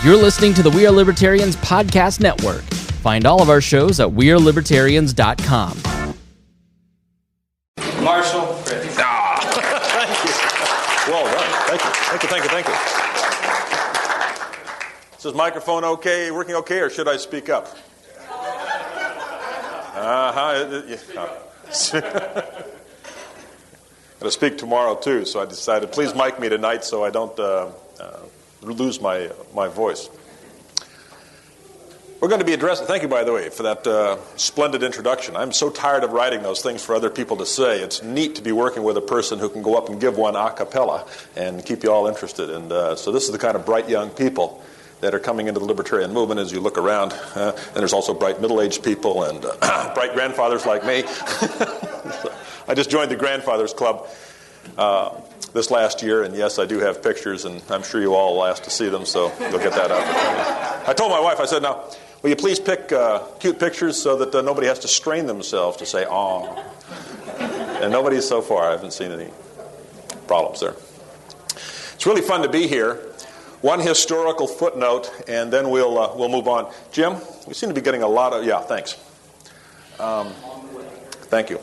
You're listening to the We Are Libertarians podcast network. Find all of our shows at wearelibertarians.com. Marshall, Fritz. Thank you. Well done. Thank you. Is this microphone okay, working okay, or should I speak up? Going to speak tomorrow too, so I decided please mic me tonight so I don't lose my voice. We're going to be addressing, thank you by the way for that splendid introduction. I'm so tired of writing those things for other people to say. It's neat to be working with a person who can go up and give one a cappella and keep you all interested. And so this is the kind of bright young people that are coming into the libertarian movement as you look around. And there's also bright middle-aged people and bright grandfathers like me. I just joined the Grandfathers Club this last year, and yes, I do have pictures, and I'm sure you all will ask to see them, so you'll get that opportunity. I told my wife, I said, now, will you please pick cute pictures so that nobody has to strain themselves to say, "aw." And nobody so far, I haven't seen any problems there. It's really fun to be here. One historical footnote, and then we'll move on. Jim, we seem to be getting a lot of, yeah, thanks. Thank you.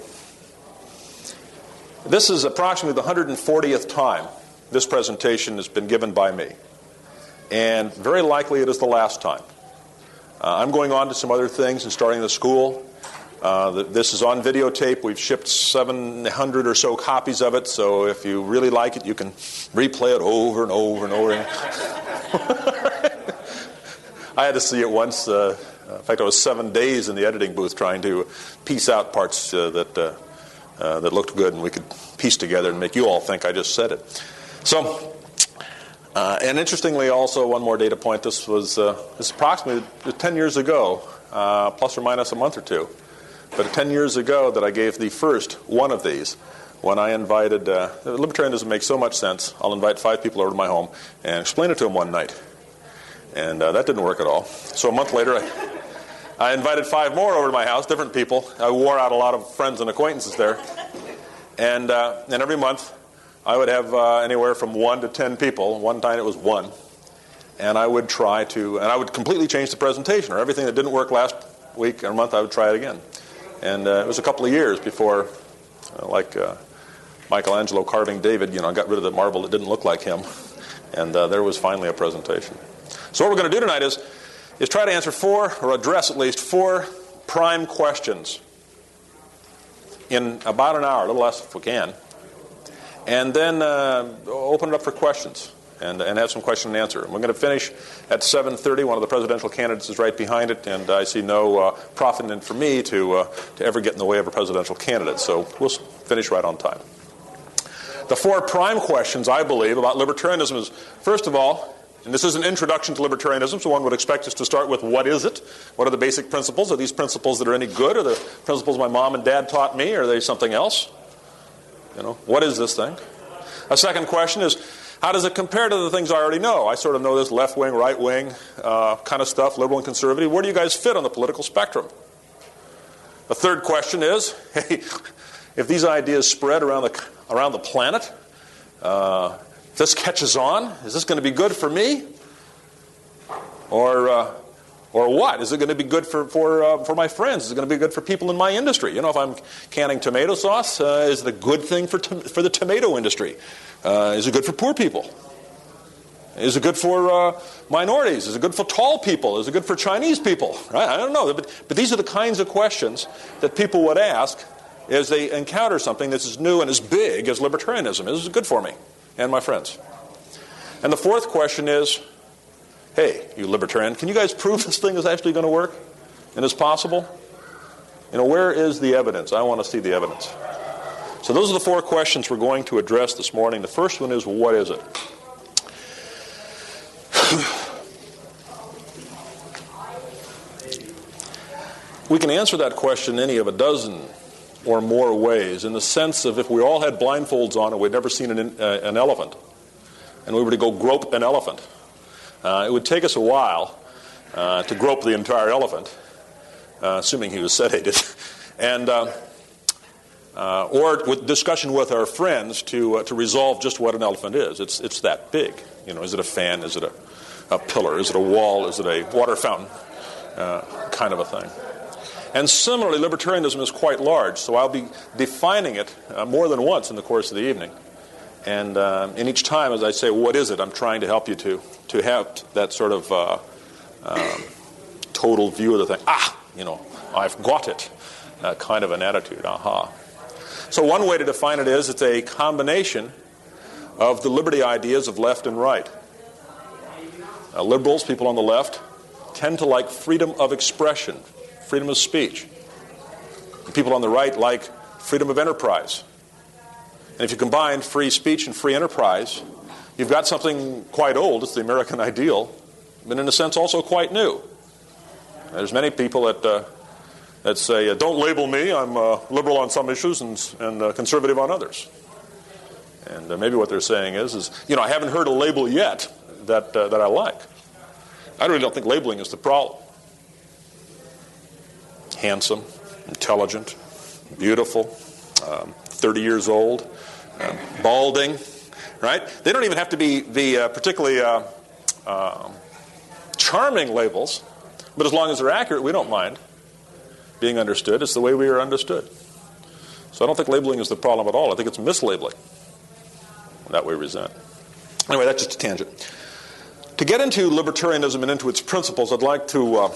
This is approximately the 140th time this presentation has been given by me. And very likely it is the last time. I'm going on to some other things and starting the school. This is on videotape. We've shipped 700 or so copies of it, so if you really like it, you can replay it over and over and over. I had to see it once. In fact, I was 7 days in the editing booth trying to piece out parts that looked good and we could piece together and make you all think I just said it. So, and interestingly also, one more data point, this was approximately 10 years ago, plus or minus a month or two, but 10 years ago that I gave the first one of these when I invited, Libertarianism makes so much sense, I'll invite 5 people over to my home and explain it to them one night. And that didn't work at all. So a month later, I invited 5 more over to my house, different people. I wore out a lot of friends and acquaintances there. And every month, I would have anywhere from 1 to 10 people. One time it was 1. And I would I would completely change the presentation, or everything that didn't work last week or month, I would try it again. And it was a couple of years before, like Michelangelo carving David, got rid of the marble that didn't look like him. And there was finally a presentation. So what we're going to do tonight is try to answer 4, or address at least 4 prime questions in about an hour, a little less if we can, and then open it up for questions and have some question and answer. We're going to finish at 7:30. One of the presidential candidates is right behind it, and I see no profit in it for me to ever get in the way of a presidential candidate, so we'll finish right on time. The 4 prime questions, I believe, about libertarianism is, first of all, and this is an introduction to libertarianism, so one would expect us to start with what is it? What are the basic principles? Are these principles that are any good? Are the principles my mom and dad taught me? Are they something else? What is this thing? A second question is, how does it compare to the things I already know? I sort of know this left wing, right wing kind of stuff, liberal and conservative. Where do you guys fit on the political spectrum? The third question is, hey, if these ideas spread around the planet, if this catches on, is this going to be good for me? Or what? Is it going to be good for my friends? Is it going to be good for people in my industry? If I'm canning tomato sauce, is it a good thing for the tomato industry? Is it good for poor people? Is it good for minorities? Is it good for tall people? Is it good for Chinese people? Right? I don't know. But these are the kinds of questions that people would ask as they encounter something that's as new and as big as libertarianism. Is it good for me and my friends? And the fourth question is, hey, you libertarian, can you guys prove this thing is actually going to work and is possible? Where is the evidence? I want to see the evidence. So those are the 4 questions we're going to address this morning. The first one is, what is it? We can answer that question any of a dozen or more ways, in the sense of if we all had blindfolds on and we'd never seen an elephant, and we were to go grope an elephant, it would take us a while to grope the entire elephant, assuming he was sedated, and or with discussion with our friends to resolve just what an elephant is. It's that big. Is it a fan? Is it a pillar? Is it a wall? Is it a water fountain? Kind of a thing. And similarly, libertarianism is quite large, so I'll be defining it more than once in the course of the evening. And each time, as I say, what is it? I'm trying to help you to have that sort of total view of the thing. I've got it. Kind of an attitude. Aha. So one way to define it is it's a combination of the liberty ideas of left and right. Liberals, people on the left, tend to like freedom of expression, freedom of speech. People on the right like freedom of enterprise. And if you combine free speech and free enterprise, you've got something quite old. It's the American ideal, but in a sense also quite new. There's many people that say, don't label me, I'm liberal on some issues and conservative on others. And maybe what they're saying is I haven't heard a label yet that I like. I really don't think labeling is the problem. Handsome, intelligent, beautiful, 30 years old, balding, right? They don't even have to be particularly charming labels, but as long as they're accurate, we don't mind being understood. It's the way we are understood. So I don't think labeling is the problem at all. I think it's mislabeling that we resent. Anyway, that's just a tangent. To get into libertarianism and into its principles, I'd like to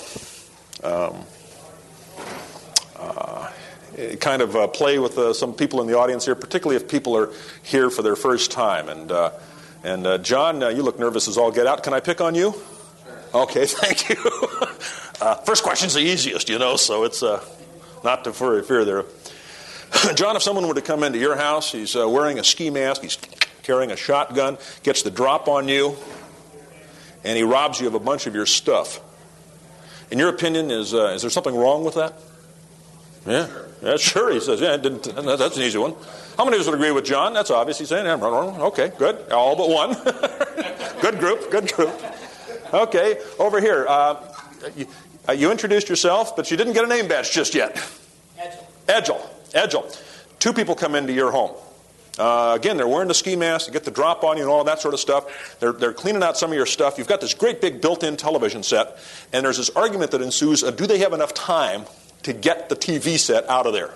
kind of play with some people in the audience here, particularly if people are here for their first time. And John, you look nervous as all get out. Can I pick on you? Sure. Okay, thank you. First question's the easiest, so it's not to fear there. John, if someone were to come into your house, he's wearing a ski mask, he's carrying a shotgun, gets the drop on you, and he robs you of a bunch of your stuff. In your opinion, is there something wrong with that? Yeah, yeah, sure. He says, yeah, that's an easy one. How many of us would agree with John? That's obvious. He's saying, okay, good, all but one. Good group. Okay, over here. You introduced yourself, but you didn't get a name badge just yet. Edgel. Two people come into your home. Again, they're wearing the ski mask, they get the drop on you and all that sort of stuff. They're cleaning out some of your stuff. You've got this great big built-in television set, and there's this argument that ensues, do they have enough time to get the TV set out of there?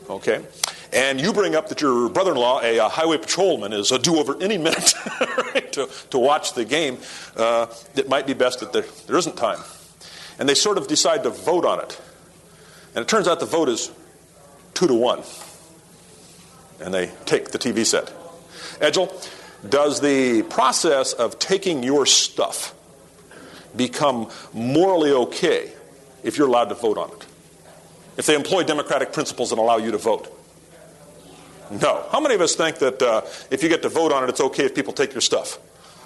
Okay. And you bring up that your brother-in-law, a highway patrolman, is due over any minute right, to watch the game. It might be best that there isn't time. And they sort of decide to vote on it. And it turns out the vote is 2-1. And they take the TV set. Edgel, does the process of taking your stuff become morally okay if you're allowed to vote on it? If they employ democratic principles and allow you to vote? No. How many of us think that if you get to vote on it, it's okay if people take your stuff?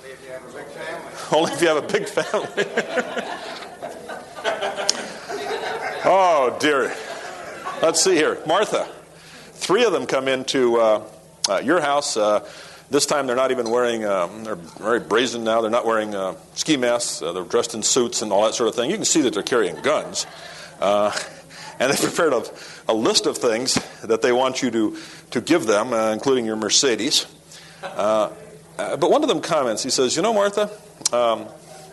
Only if you have a big family. Only if you have a big family. Oh, dear. Let's see here. Martha. 3 of them come into your house. This time they're not even wearing, they're very brazen now. They're not wearing ski masks. They're dressed in suits and all that sort of thing. You can see that they're carrying guns. And they prepared a list of things that they want you to give them, including your Mercedes. But one of them comments, he says, Martha,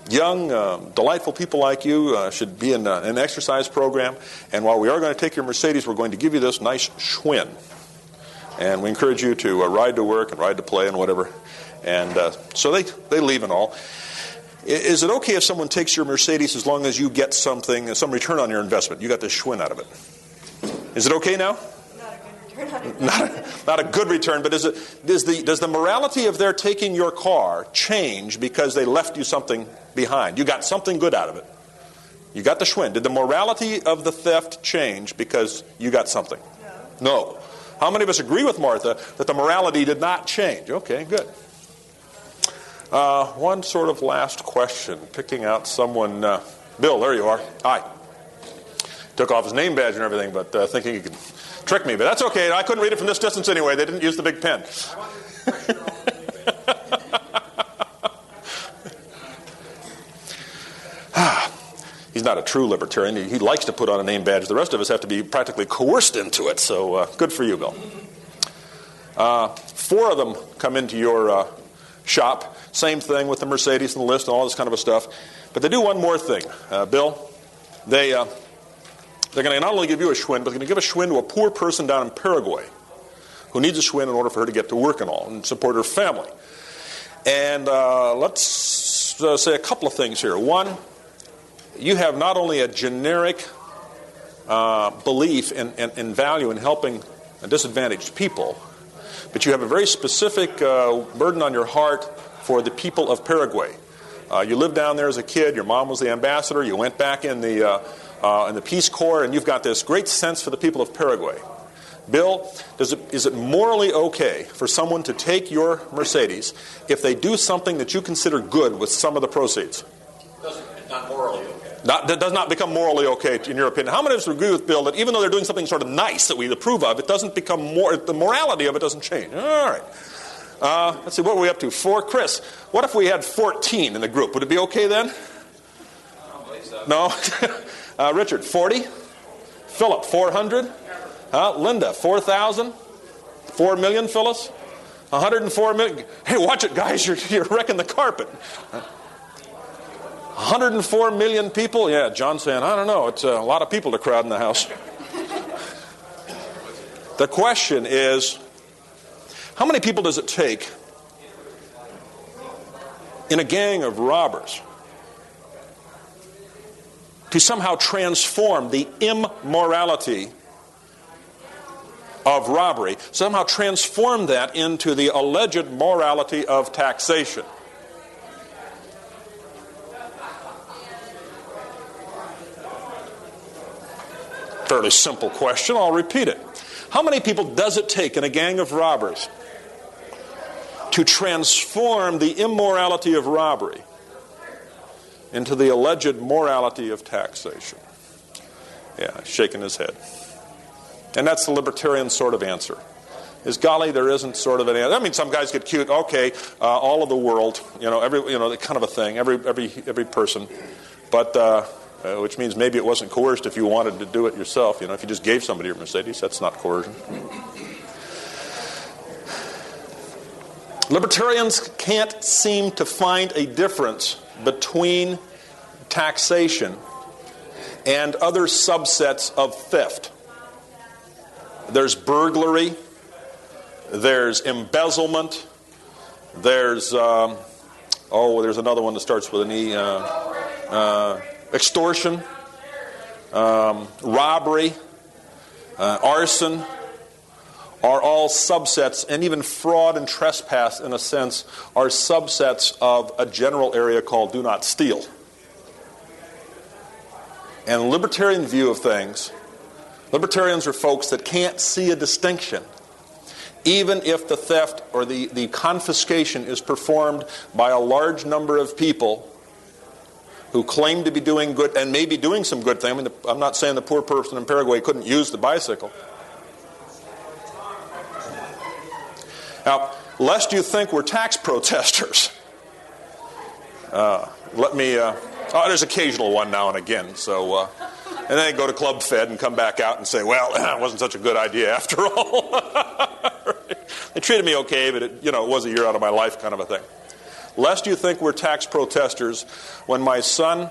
young, delightful people like you should be in an exercise program. And while we are going to take your Mercedes, we're going to give you this nice Schwinn. And we encourage you to ride to work and ride to play and whatever. And so they leave and all. Is it okay if someone takes your Mercedes as long as you get something, some return on your investment? You got this Schwinn out of it. Is it okay now? Not a good return, but does the morality of their taking your car change because they left you something behind? You got something good out of it. You got the Schwinn. Did the morality of the theft change because you got something? No. How many of us agree with Martha that the morality did not change? Okay, good. One sort of last question, picking out someone. Bill, there you are. Hi. Took off his name badge and everything, but thinking he could trick me. But that's okay. I couldn't read it from this distance anyway. They didn't use the big pen. He's not a true libertarian. He likes to put on a name badge. The rest of us have to be practically coerced into it. So good for you, Bill. 4 of them come into your shop. Same thing with the Mercedes and the list and all this kind of stuff. But they do one more thing, Bill. They're going to not only give you a schwinn, but they're going to give a schwinn to a poor person down in Paraguay who needs a schwinn in order for her to get to work and all and support her family. And let's say a couple of things here. One, you have not only a generic belief in value in helping disadvantaged people, but you have a very specific burden on your heart for the people of Paraguay. You lived down there as a kid. Your mom was the ambassador. You went back in the Peace Corps, and you've got this great sense for the people of Paraguay. Bill, is it morally okay for someone to take your Mercedes if they do something that you consider good with some of the proceeds? It's not morally okay. That does not become morally okay, in your opinion. How many of us agree with Bill that even though they're doing something sort of nice that we approve of, it doesn't become the morality of it doesn't change? All right. Let's see, what are we up to? 4. Chris, what if we had 14 in the group? Would it be okay then? I don't believe so. No? Richard, 40? Philip, 400? Linda, 4,000? 4 million, Phyllis? 104 million? Hey, watch it, guys. You're wrecking the carpet. 104 million people? Yeah, John's saying, I don't know. It's a lot of people to crowd in the house. The question is, how many people does it take in a gang of robbers to somehow transform the immorality of robbery, somehow transform that into the alleged morality of taxation? Fairly simple question. I'll repeat it. How many people does it take in a gang of robbers to transform the immorality of robbery into the alleged morality of taxation? Yeah, shaking his head. And that's the libertarian sort of answer. Is golly, there isn't sort of an answer. I mean, some guys get cute. Okay, all of the world, kind of a thing. Every person, but which means maybe it wasn't coerced if you wanted to do it yourself. If you just gave somebody your Mercedes, that's not coercion. Libertarians can't seem to find a difference between taxation and other subsets of theft. There's burglary, there's embezzlement, there's there's another one that starts with an E, extortion, robbery, arson, are all subsets, and even fraud and trespass, in a sense, are subsets of a general area called do not steal. And the libertarian view of things, libertarians are folks that can't see a distinction, even if the theft or the confiscation is performed by a large number of people who claim to be doing good and may be doing some good thing. I mean, I'm not saying the poor person in Paraguay couldn't use the bicycle. Now, lest you think we're tax protesters, there's occasional one now and again. So, and then go to Club Fed and come back out and say, well, it wasn't such a good idea after all. They treated me okay, but it was a year out of my life kind of a thing. Lest you think we're tax protesters, when my son,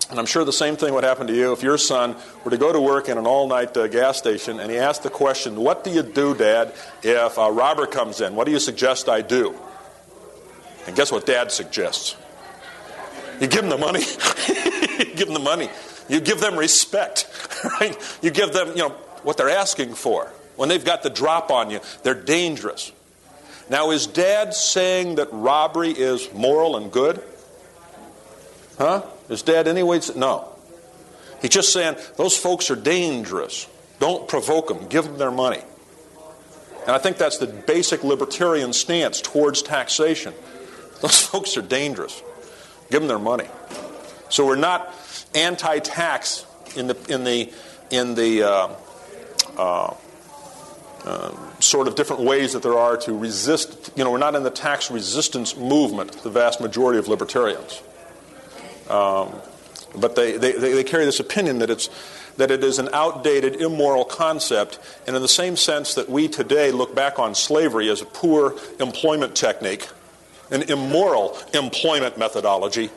and I'm sure the same thing would happen to you, if your son were to go to work in an all-night gas station and he asked the question, what do you do, Dad, if a robber comes in? What do you suggest I do? And guess what Dad suggests? You give them the money. You give them the money. You give them respect. Right? You give them, what they're asking for. When they've got the drop on you, they're dangerous. Now, is Dad saying that robbery is moral and good? Huh? Is Dad anyways? No. He's just saying, those folks are dangerous. Don't provoke them. Give them their money. And I think that's the basic libertarian stance towards taxation. Those folks are dangerous. Give them their money. So we're not anti-tax in the sort of different ways that there are to resist. We're not in the tax resistance movement, the vast majority of libertarians. But they carry this opinion that it is an outdated, immoral concept, and in the same sense that we today look back on slavery as a poor employment technique, an immoral employment methodology.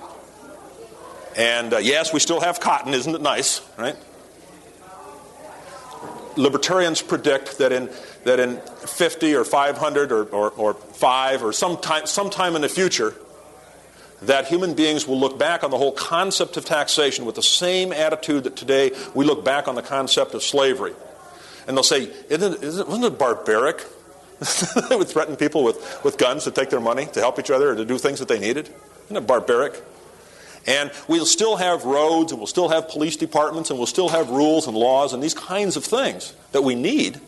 And yes, we still have cotton, isn't it nice, right? Libertarians predict that in 50 or 500 or 5 or sometime in the future, that human beings will look back on the whole concept of taxation with the same attitude that today we look back on the concept of slavery. And they'll say, wasn't it barbaric? They would threaten people with guns to take their money, to help each other, or to do things that they needed. Isn't it barbaric? And we'll still have roads, and we'll still have police departments, and we'll still have rules and laws and these kinds of things that we need.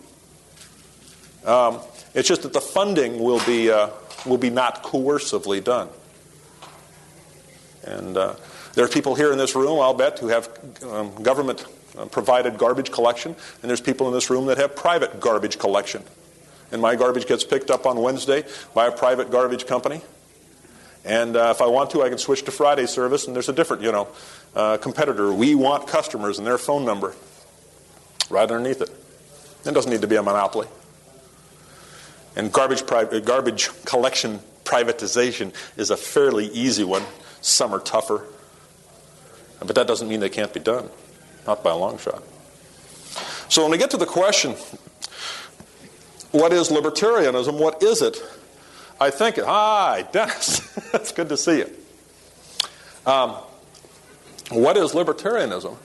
It's just that the funding will be not coercively done. And there are people here in this room, I'll bet, who have government-provided garbage collection, and there's people in this room that have private garbage collection. And my garbage gets picked up on Wednesday by a private garbage company. And if I want to, I can switch to Friday service, and there's a different, competitor. We want customers and their phone number right underneath it. It doesn't need to be a monopoly. And garbage collection privatization is a fairly easy one. Some are tougher. But that doesn't mean they can't be done. Not by a long shot. So when we get to the question, what is libertarianism? What is it? I think, hi, Dennis. It's good to see you. What is libertarianism?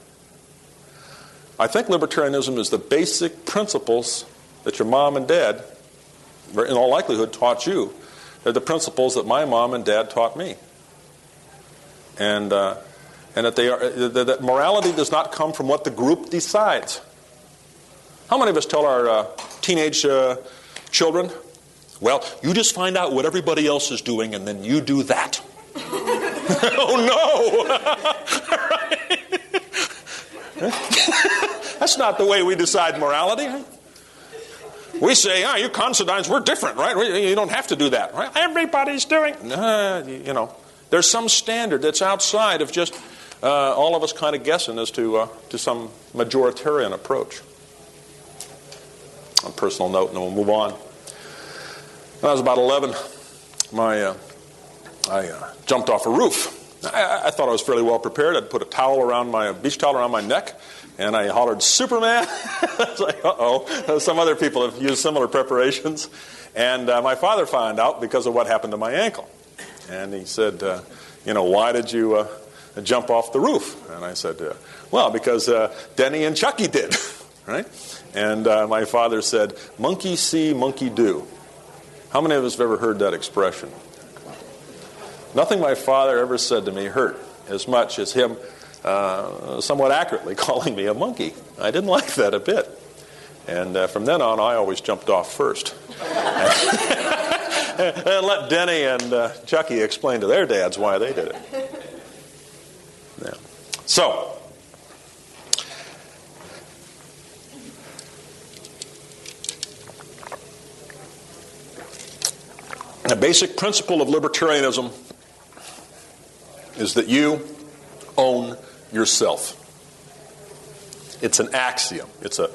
I think libertarianism is the basic principles that your mom and dad, in all likelihood, taught you. They're the principles that my mom and dad taught me. And that morality does not come from what the group decides. How many of us tell our teenage children, well, you just find out what everybody else is doing and then you do that? Oh, no! That's not the way we decide morality. Right? We say, you Considines, we're different, right? You don't have to do that, right? Everybody's doing... There's some standard that's outside of just all of us kind of guessing as to some majoritarian approach. On a personal note, and then we'll move on. When I was about 11, I jumped off a roof. I thought I was fairly well prepared. I'd put a beach towel around my neck, and I hollered, Superman! I was like, uh-oh. Some other people have used similar preparations. And my father found out because of what happened to my ankle. And he said, why did you jump off the roof? And I said, well, because Denny and Chucky did, right? And my father said, monkey see, monkey do. How many of us have ever heard that expression? Nothing my father ever said to me hurt as much as him somewhat accurately calling me a monkey. I didn't like that a bit. And from then on, I always jumped off first. And let Denny and Chucky explain to their dads why they did it. Yeah. So, the basic principle of libertarianism is that you own yourself. It's an axiom. It's a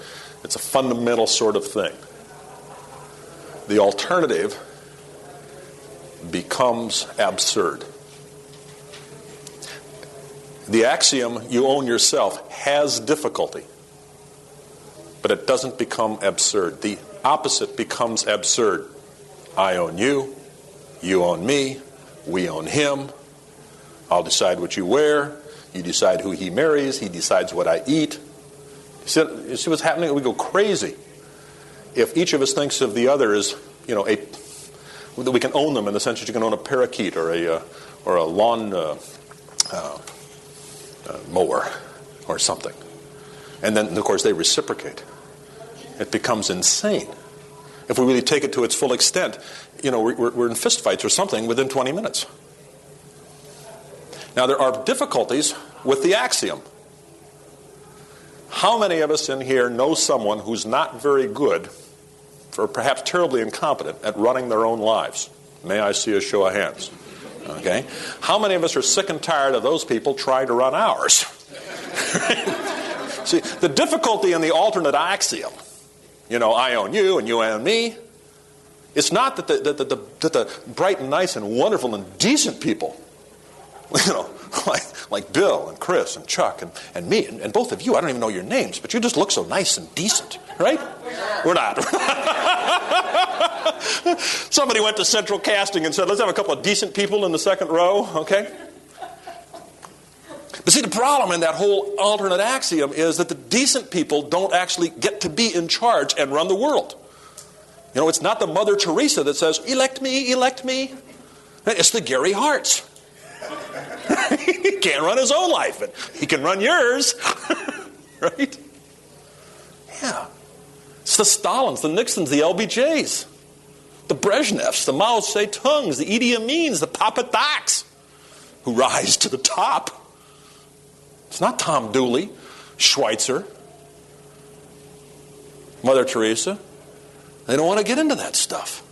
fundamental sort of thing. The alternative becomes absurd. The axiom, you own yourself, has difficulty, but it doesn't become absurd. The opposite becomes absurd. I own you, you own me, we own him. I'll decide what you wear, you decide who he marries, he decides what I eat. You see what's happening? We go crazy if each of us thinks of the other as, that we can own them in the sense that you can own a parakeet or a lawn mower or something. And then, of course, they reciprocate. It becomes insane. If we really take it to its full extent, we're in fistfights or something within 20 minutes. Now, there are difficulties with the axiom. How many of us in here know someone who's not very good, or perhaps terribly incompetent, at running their own lives? May I see a show of hands? Okay. How many of us are sick and tired of those people trying to run ours? See, the difficulty in the alternate axiom, I own you and you own me, It's not that the bright and nice and wonderful and decent people, like Bill and Chris and Chuck and me and both of you, I don't even know your names, but you just look so nice and decent, right? We're not. Somebody went to Central Casting and said, let's have a couple of decent people in the second row, okay? But see, the problem in that whole alternate axiom is that the decent people don't actually get to be in charge and run the world. It's not the Mother Teresa that says, elect me, elect me. It's the Gary Harts. He can't run his own life, but he can run yours. Right? Yeah. It's the Stalins, the Nixons, the LBJs, the Brezhnevs, the Mao Zedongs, the Idi Amins, the Papa Docs who rise to the top. It's not Tom Dooley, Schweitzer, Mother Teresa. They don't want to get into that stuff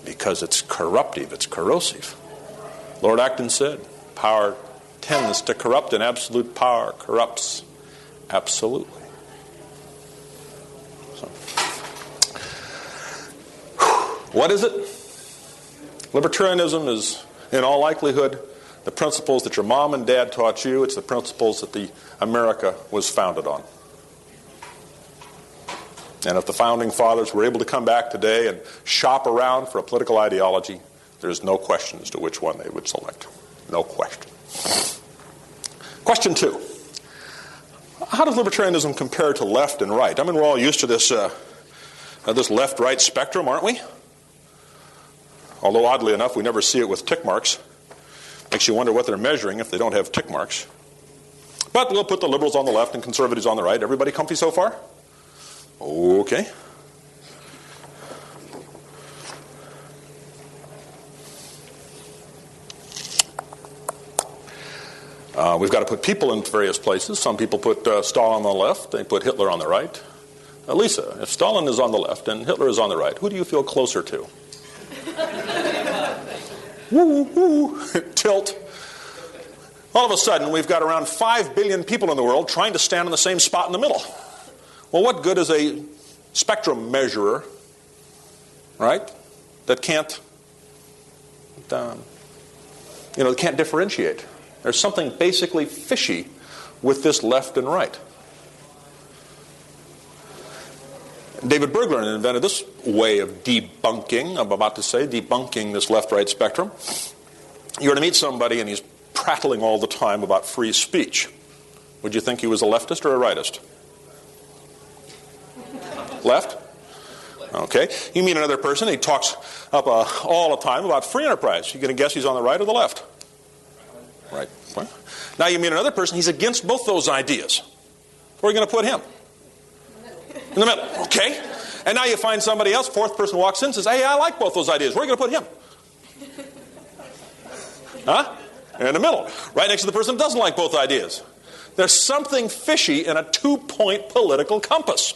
because it's corruptive, it's corrosive. Lord Acton said, power tends to corrupt, and absolute power corrupts absolutely. So, what is it? Libertarianism is, in all likelihood, the principles that your mom and dad taught you. It's the principles that the America was founded on. And if the founding fathers were able to come back today and shop around for a political ideology, there's no question as to which one they would select. No question. Question 2. How does libertarianism compare to left and right? I mean, we're all used to this left-right spectrum, aren't we? Although, oddly enough, we never see it with tick marks. Makes you wonder what they're measuring if they don't have tick marks. But we'll put the liberals on the left and conservatives on the right. Everybody comfy so far? Okay. We've got to put people in various places. Some people put Stalin on the left. They put Hitler on the right. Lisa, if Stalin is on the left and Hitler is on the right, who do you feel closer to? Woo, woo, tilt. All of a sudden, we've got around 5 billion people in the world trying to stand in the same spot in the middle. Well, what good is a spectrum measurer, right, that can't differentiate? There's something basically fishy with this left and right. David Bergler invented this way of debunking, I'm about to say, debunking this left-right spectrum. You're to meet somebody and he's prattling all the time about free speech. Would you think he was a leftist or a rightist? Left? Okay. You meet another person, he talks up all the time about free enterprise. You're going to guess he's on the right or the left? Right. Well, now you meet another person, he's against both those ideas. Where are you going to put him? In the middle. Okay. And now you find somebody else, fourth person walks in and says, hey, I like both those ideas. Where are you going to put him? Huh? In the middle. Right next to the person who doesn't like both ideas. There's something fishy in a 2-point political compass.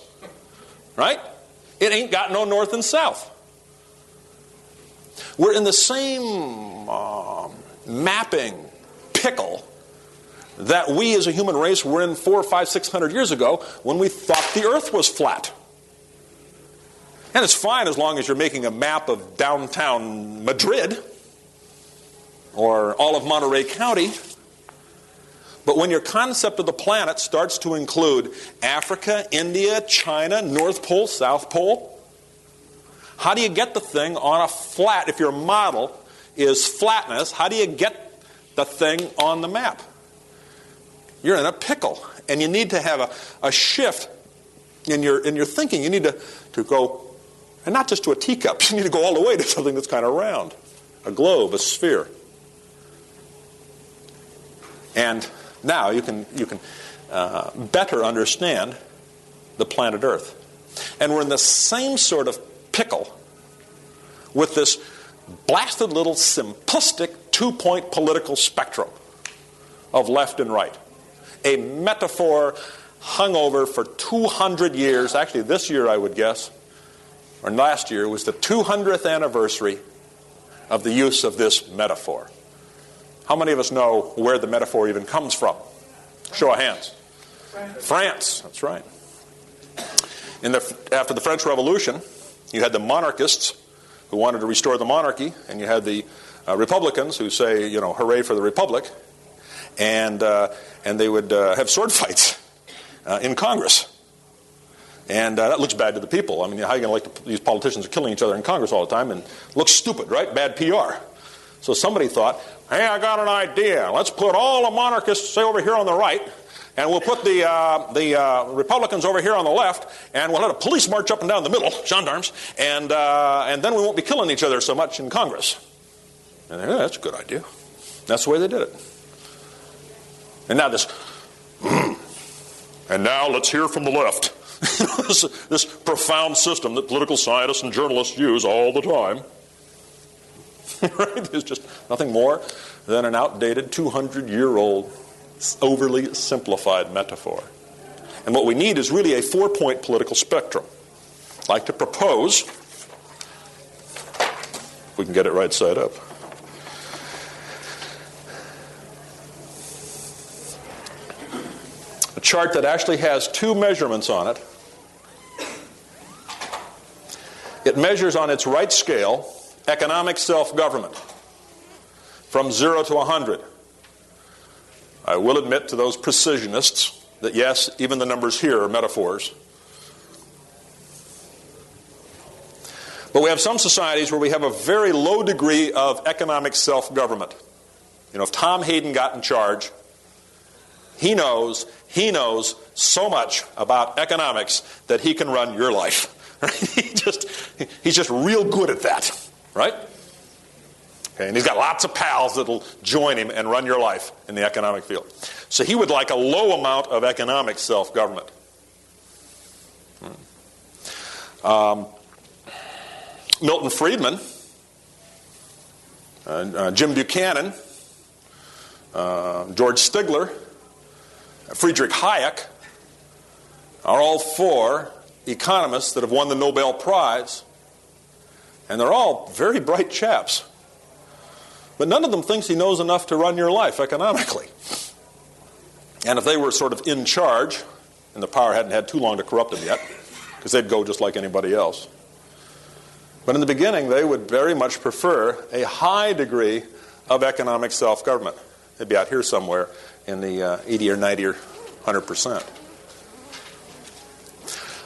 Right? It ain't got no north and south. We're in the same mapping pickle that we as a human race were in 400, 500, 600 years ago when we thought the earth was flat. And it's fine as long as you're making a map of downtown Madrid or all of Monterey County. But when your concept of the planet starts to include Africa, India, China, North Pole, South Pole, how do you get the thing on a flat? If your model is flatness, how do you get the thing on the map? You're in a pickle, and you need to have a shift in your thinking. You need to go, and not just to a teacup, you need to go all the way to something that's kind of round, a globe, a sphere. And now you can better understand the planet Earth. And we're in the same sort of pickle with this blasted little simplistic 2-point political spectrum of left and right. A metaphor hung over for 200 years. Actually, this year, I would guess, or last year, was the 200th anniversary of the use of this metaphor. How many of us know where the metaphor even comes from? Show of hands. France. That's right. After the French Revolution, You had the monarchists who wanted to restore the monarchy, and you had the Republicans who say, hooray for the Republic, and they would have sword fights in Congress. And that looks bad to the people. I mean, how are you going to these politicians are killing each other in Congress all the time, and looks stupid, right? Bad PR. So somebody thought, hey, I got an idea. Let's put all the monarchists, say, over here on the right, and we'll put the Republicans over here on the left, and we'll let a police march up and down the middle, gendarmes, and then we won't be killing each other so much in Congress. And yeah, that's a good idea. That's the way they did it. And now and now let's hear from the left. this profound system that political scientists and journalists use all the time. Right? It's just nothing more than an outdated 200-year-old overly simplified metaphor. And what we need is really a 4-point political spectrum. I'd like to propose, if we can get it right side up, a chart that actually has 2 measurements on it. It measures on its right scale economic self-government from 0 to 100. I will admit to those precisionists that yes, even the numbers here are metaphors. But we have some societies where we have a very low degree of economic self-government. If Tom Hayden got in charge, he knows so much about economics that he can run your life. Right? He's just real good at that. Right? Okay, and he's got lots of pals that'll join him and run your life in the economic field. So he would like a low amount of economic self-government. Milton Friedman, Jim Buchanan, George Stigler, Friedrich Hayek are all 4 economists that have won the Nobel Prize. And they're all very bright chaps. But none of them thinks he knows enough to run your life economically. And if they were sort of in charge, and the power hadn't had too long to corrupt them yet, because they'd go just like anybody else. But in the beginning, they would very much prefer a high degree of economic self-government. They'd be out here somewhere in the 80 or 90 or 100%.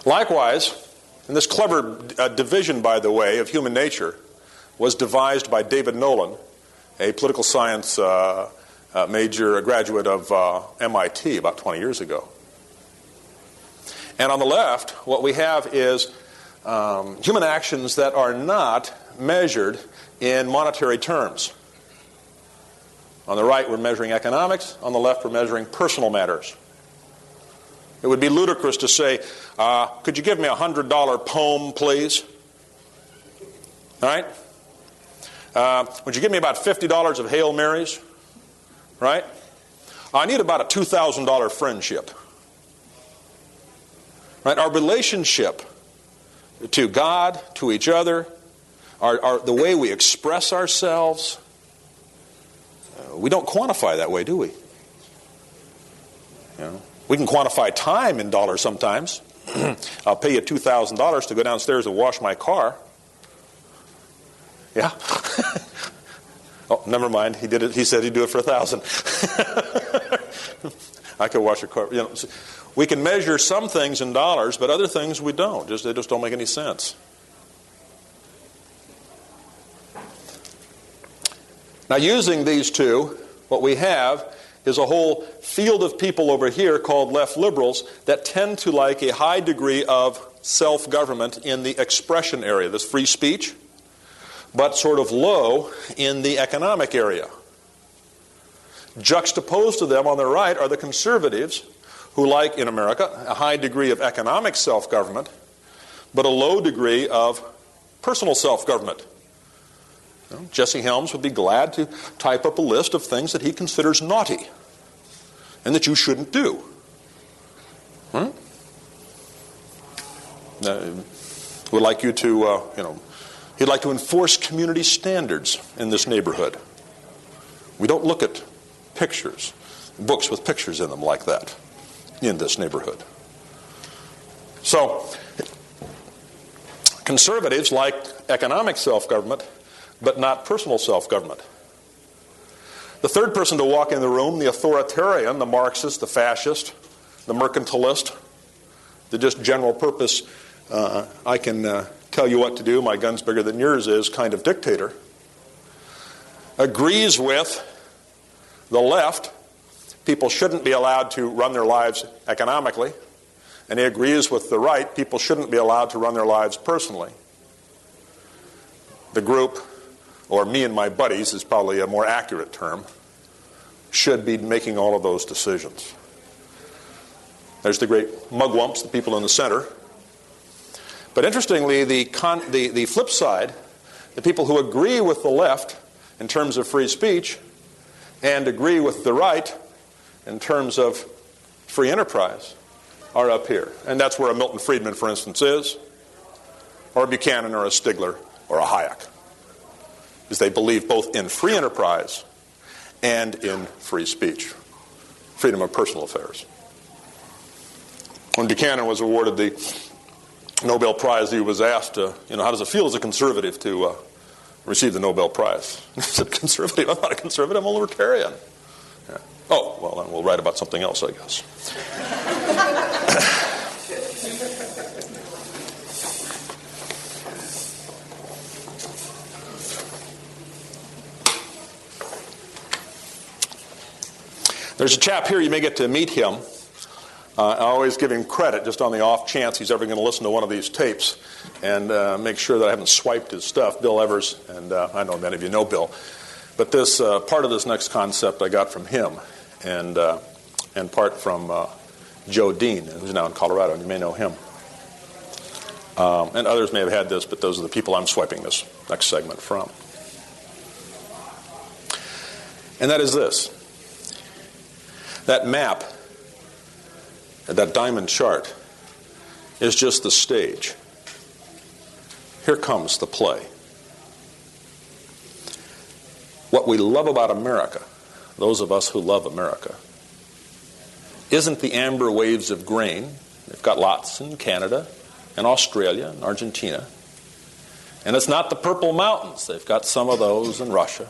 Likewise, and this clever division, by the way, of human nature was devised by David Nolan, a political science major, a graduate of MIT about 20 years ago. And on the left, what we have is human actions that are not measured in monetary terms. On the right, we're measuring economics. On the left, we're measuring personal matters. It would be ludicrous to say, could you give me a $100 poem, please? All right? Would you give me about $50 of Hail Marys? Right? I need about a $2,000 friendship. Right? Our relationship to God, to each other, the way we express ourselves, we don't quantify that way, do we? We can quantify time in dollars sometimes. I'll pay you $2,000 to go downstairs and wash my car. Yeah? Oh, never mind. He did it. He said he'd do it for $1,000. I could wash your car. We can measure some things in dollars, but other things we don't. They just don't make any sense. Now, using these two, what we have is a whole field of people over here called left liberals that tend to like a high degree of self-government in the expression area, this free speech, but sort of low in the economic area. Juxtaposed to them on the right are the conservatives who like, in America, a high degree of economic self-government, but a low degree of personal self-government. Jesse Helms would be glad to type up a list of things that he considers naughty and that you shouldn't do. Would like you to, he'd like to enforce community standards in this neighborhood. We don't look at pictures, books with pictures in them like that in this neighborhood. So, Conservatives like economic self-government, but not personal self-government. The third person to walk in the room, the authoritarian, the Marxist, the fascist, the mercantilist, the just general purpose, I can tell you what to do, my gun's bigger than yours is kind of dictator, agrees with the left. People shouldn't be allowed to run their lives economically. And he agrees with the right. People shouldn't be allowed to run their lives personally. The group, or me and my buddies is probably a more accurate term, should be making all of those decisions. There's the great mugwumps, the people in the center. But interestingly, the flip side, the people who agree with the left in terms of free speech and agree with the right in terms of free enterprise are up here. And that's where a Milton Friedman, for instance, is, or a Buchanan or a Stigler or a Hayek. Because they believe both in free enterprise and in free speech, freedom of personal affairs. When Buchanan was awarded the Nobel Prize, he was asked, how does it feel as a conservative to receive the Nobel Prize? He said, conservative? I'm not a conservative, I'm a libertarian. Yeah. Oh, well, then we'll write about something else, I guess. There's a chap here, you may get to meet him. I always give him credit just on the off chance he's ever going to listen to one of these tapes and make sure that I haven't swiped his stuff. Bill Evers, and I know many of you know Bill. But this part of this next concept I got from him and part from Joe Dean, who's now in Colorado, and you may know him. And others may have had this, but those are the people I'm swiping this next segment from. And that is this. That map, that diamond chart, is just the stage. Here comes the play. What we love about America, those of us who love America, isn't the amber waves of grain. They've got lots in Canada and Australia and Argentina. And it's not the purple mountains. They've got some of those in Russia,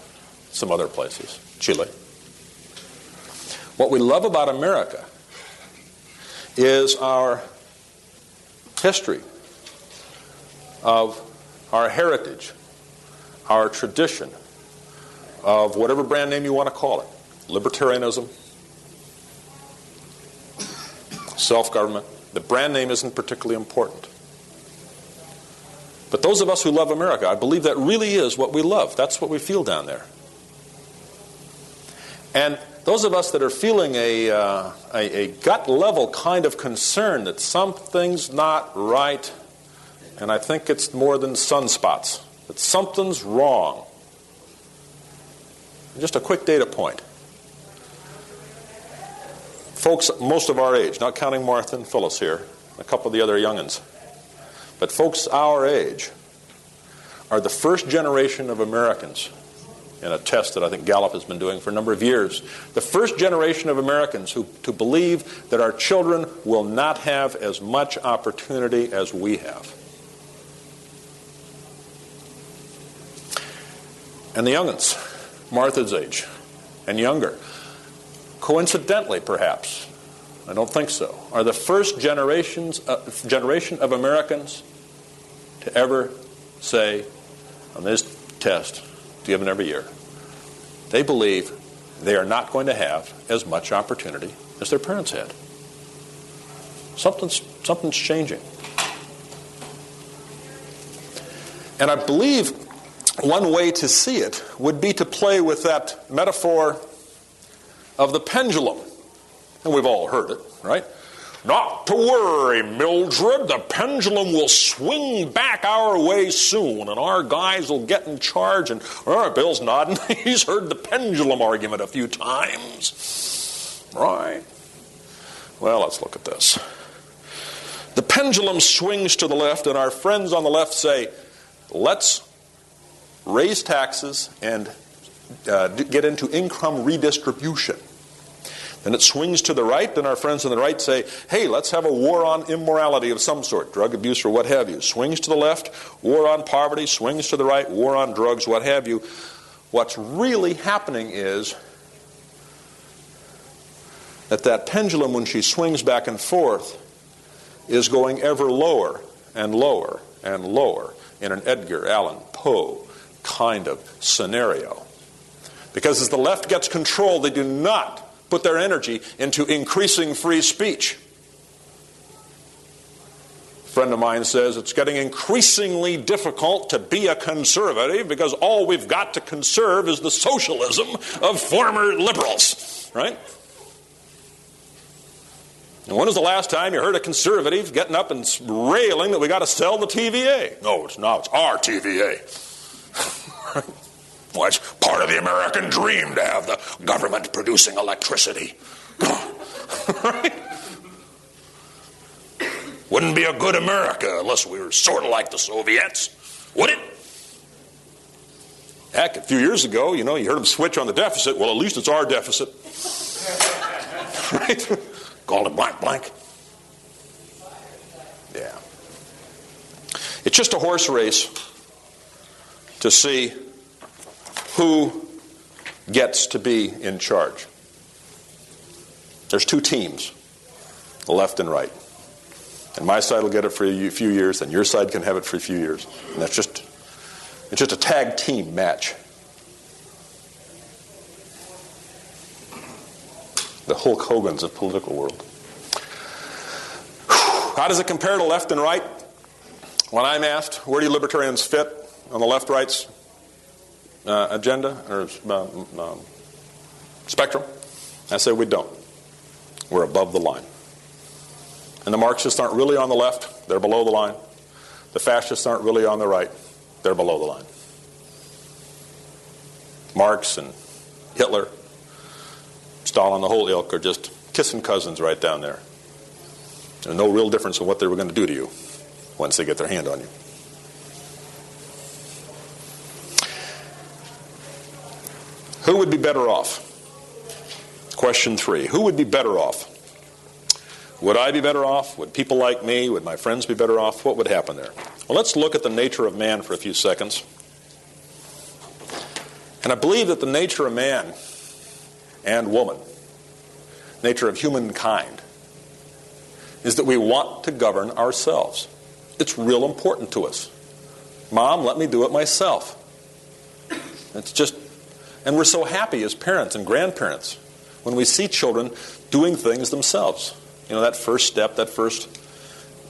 some other places, Chile. What we love about America is our history, of our heritage, our tradition, of whatever brand name you want to call it. Libertarianism, self-government. The brand name isn't particularly important. But those of us who love America, I believe that really is what we love. That's what we feel down there. And those of us that are feeling a gut-level kind of concern that something's not right, and I think it's more than sunspots, that something's wrong. Just a quick data point. Folks most of our age, not counting Martha and Phyllis here, a couple of the other young'uns, but folks our age are the first generation of Americans, in a test that I think Gallup has been doing for a number of years, the first generation of Americans who believe that our children will not have as much opportunity as we have. And the young'uns, Martha's age and younger, coincidentally perhaps, I don't think so, are the first generation of Americans to ever say on this test, given every year, they believe they are not going to have as much opportunity as their parents had. Something's changing. And I believe one way to see it would be to play with that metaphor of the pendulum. And we've all heard it, right? Not to worry, Mildred, the pendulum will swing back our way soon, and our guys will get in charge. And Bill's nodding. He's heard the pendulum argument a few times. Right. Well, let's look at this. The pendulum swings to the left, and our friends on the left say, let's raise taxes and get into income redistribution. Then it swings to the right, then our friends on the right say, hey, let's have a war on immorality of some sort, drug abuse or what have you. Swings to the left, war on poverty. Swings to the right, war on drugs, what have you. What's really happening is that pendulum, when she swings back and forth, is going ever lower and lower and lower in an Edgar Allan Poe kind of scenario. Because as the left gets control, they do not put their energy into increasing free speech. A friend of mine says it's getting increasingly difficult to be a conservative because all we've got to conserve is the socialism of former liberals, right? And when was the last time you heard a conservative getting up and railing that we got to sell the TVA? No, it's not. It's our TVA. Well, it's part of the American dream to have the government producing electricity. Right? Wouldn't be a good America unless we were sort of like the Soviets, would it? Heck, a few years ago, you heard them switch on the deficit. Well, at least it's our deficit. Right? Called it blank blank. Yeah. It's just a horse race to see who gets to be in charge. There's two teams, the left and right. And my side will get it for a few years, and your side can have it for a few years. And it's just a tag team match. The Hulk Hogan's of political world. How does it compare to left and right? When I'm asked, where do you libertarians fit on the left-right's agenda or spectrum, I say we don't. We're above the line. And the Marxists aren't really on the left, they're below the line. The fascists aren't really on the right, they're below the line. Marx and Hitler, Stalin, the whole ilk are just kissing cousins right down there. There's no real difference in what they were going to do to you once they get their hand on you. Who would be better off? Question 3. Who would be better off? Would I be better off? Would people like me? Would my friends be better off? What would happen there? Well, let's look at the nature of man for a few seconds. And I believe that the nature of man and woman, nature of humankind, is that we want to govern ourselves. It's real important to us. Mom, let me do it myself. It's just, and we're so happy as parents and grandparents when we see children doing things themselves. That first step, that first,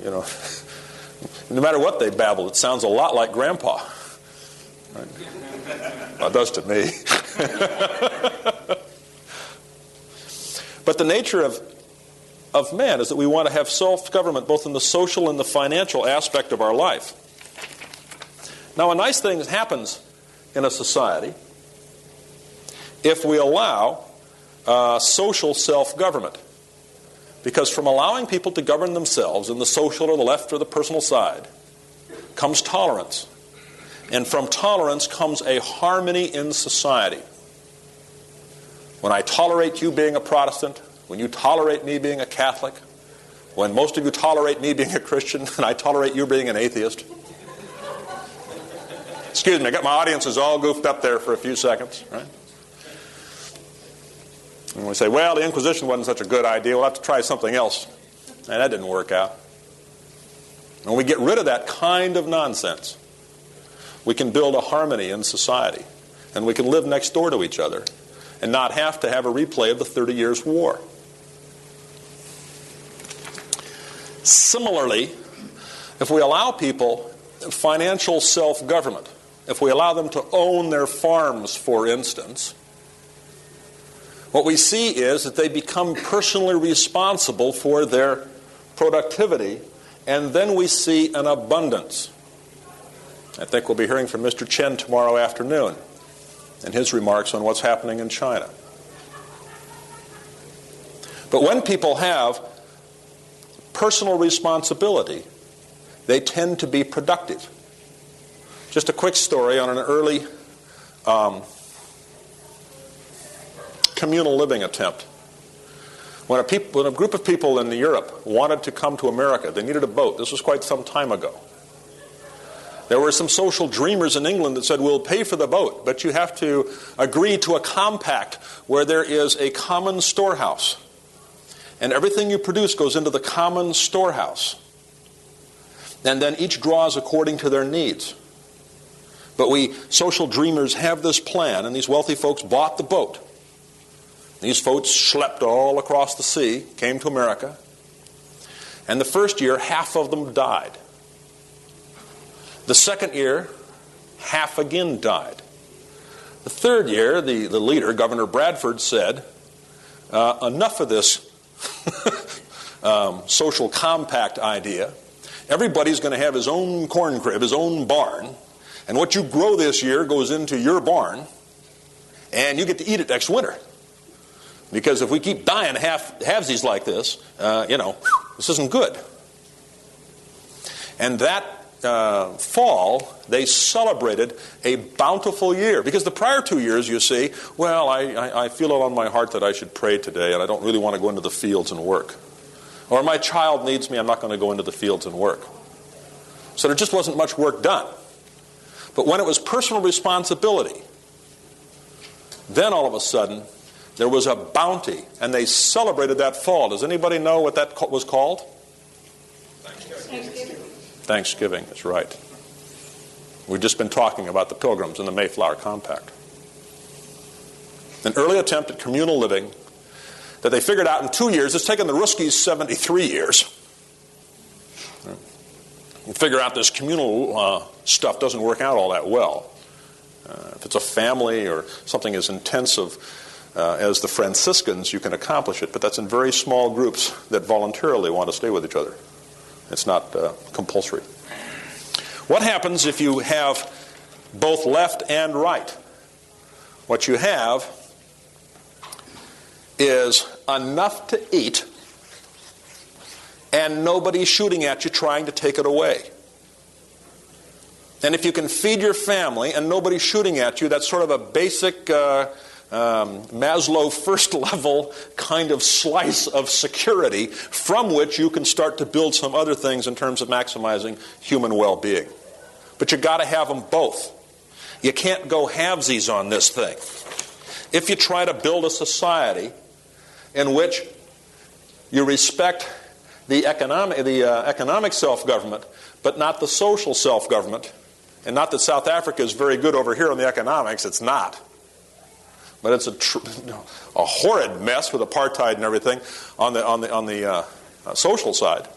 no matter what they babble, it sounds a lot like Grandpa. Right? Well, it does to me. But the nature of man is that we want to have self-government both in the social and the financial aspect of our life. Now, a nice thing happens in a society if we allow social self-government. Because from allowing people to govern themselves in the social or the left or the personal side comes tolerance. And from tolerance comes a harmony in society. When I tolerate you being a Protestant, when you tolerate me being a Catholic, when most of you tolerate me being a Christian, and I tolerate you being an atheist. Excuse me, I got my audiences all goofed up there for a few seconds, right? And we say, well, the Inquisition wasn't such a good idea. We'll have to try something else. And that didn't work out. When we get rid of that kind of nonsense, we can build a harmony in society. And we can live next door to each other and not have to have a replay of the 30 Years' War. Similarly, if we allow people financial self-government, if we allow them to own their farms, for instance, what we see is that they become personally responsible for their productivity, and then we see an abundance. I think we'll be hearing from Mr. Chen tomorrow afternoon and his remarks on what's happening in China. But when people have personal responsibility, they tend to be productive. Just a quick story on an early communal living attempt. When a group of people in Europe wanted to come to America, they needed a boat. This was quite some time ago. There were some social dreamers in England that said, we'll pay for the boat, but you have to agree to a compact where there is a common storehouse. And everything you produce goes into the common storehouse. And then each draws according to their needs. But we social dreamers have this plan, and these wealthy folks bought the boat. These folks schlepped all across the sea, came to America. And the first year, half of them died. The second year, half again died. The third year, the leader, Governor Bradford, said, enough of this social compact idea. Everybody's going to have his own corn crib, his own barn, and what you grow this year goes into your barn, and you get to eat it next winter. Because if we keep dying halvesies like this, this isn't good. And that fall, they celebrated a bountiful year. Because the prior 2 years, you see, well, I feel it on my heart that I should pray today, and I don't really want to go into the fields and work. Or my child needs me, I'm not going to go into the fields and work. So there just wasn't much work done. But when it was personal responsibility, then all of a sudden, there was a bounty, and they celebrated that fall. Does anybody know what that was called? Thanksgiving. Thanksgiving, that's right. We've just been talking about the Pilgrims and the Mayflower Compact. An early attempt at communal living that they figured out in 2 years. It's taken the Ruskies 73 years. You figure out this communal stuff doesn't work out all that well. If it's a family or something as intensive as the Franciscans, you can accomplish it, but that's in very small groups that voluntarily want to stay with each other. It's not compulsory. What happens if you have both left and right? What you have is enough to eat and nobody shooting at you trying to take it away. And if you can feed your family and nobody's shooting at you, that's sort of a basic Maslow first level kind of slice of security from which you can start to build some other things in terms of maximizing human well-being. But you got to have them both. You can't go halvesies on this thing. If you try to build a society in which you respect the economic self-government, but not the social self-government, and not that South Africa is very good over here on the economics, it's not. But it's a horrid mess with apartheid and everything on the social side.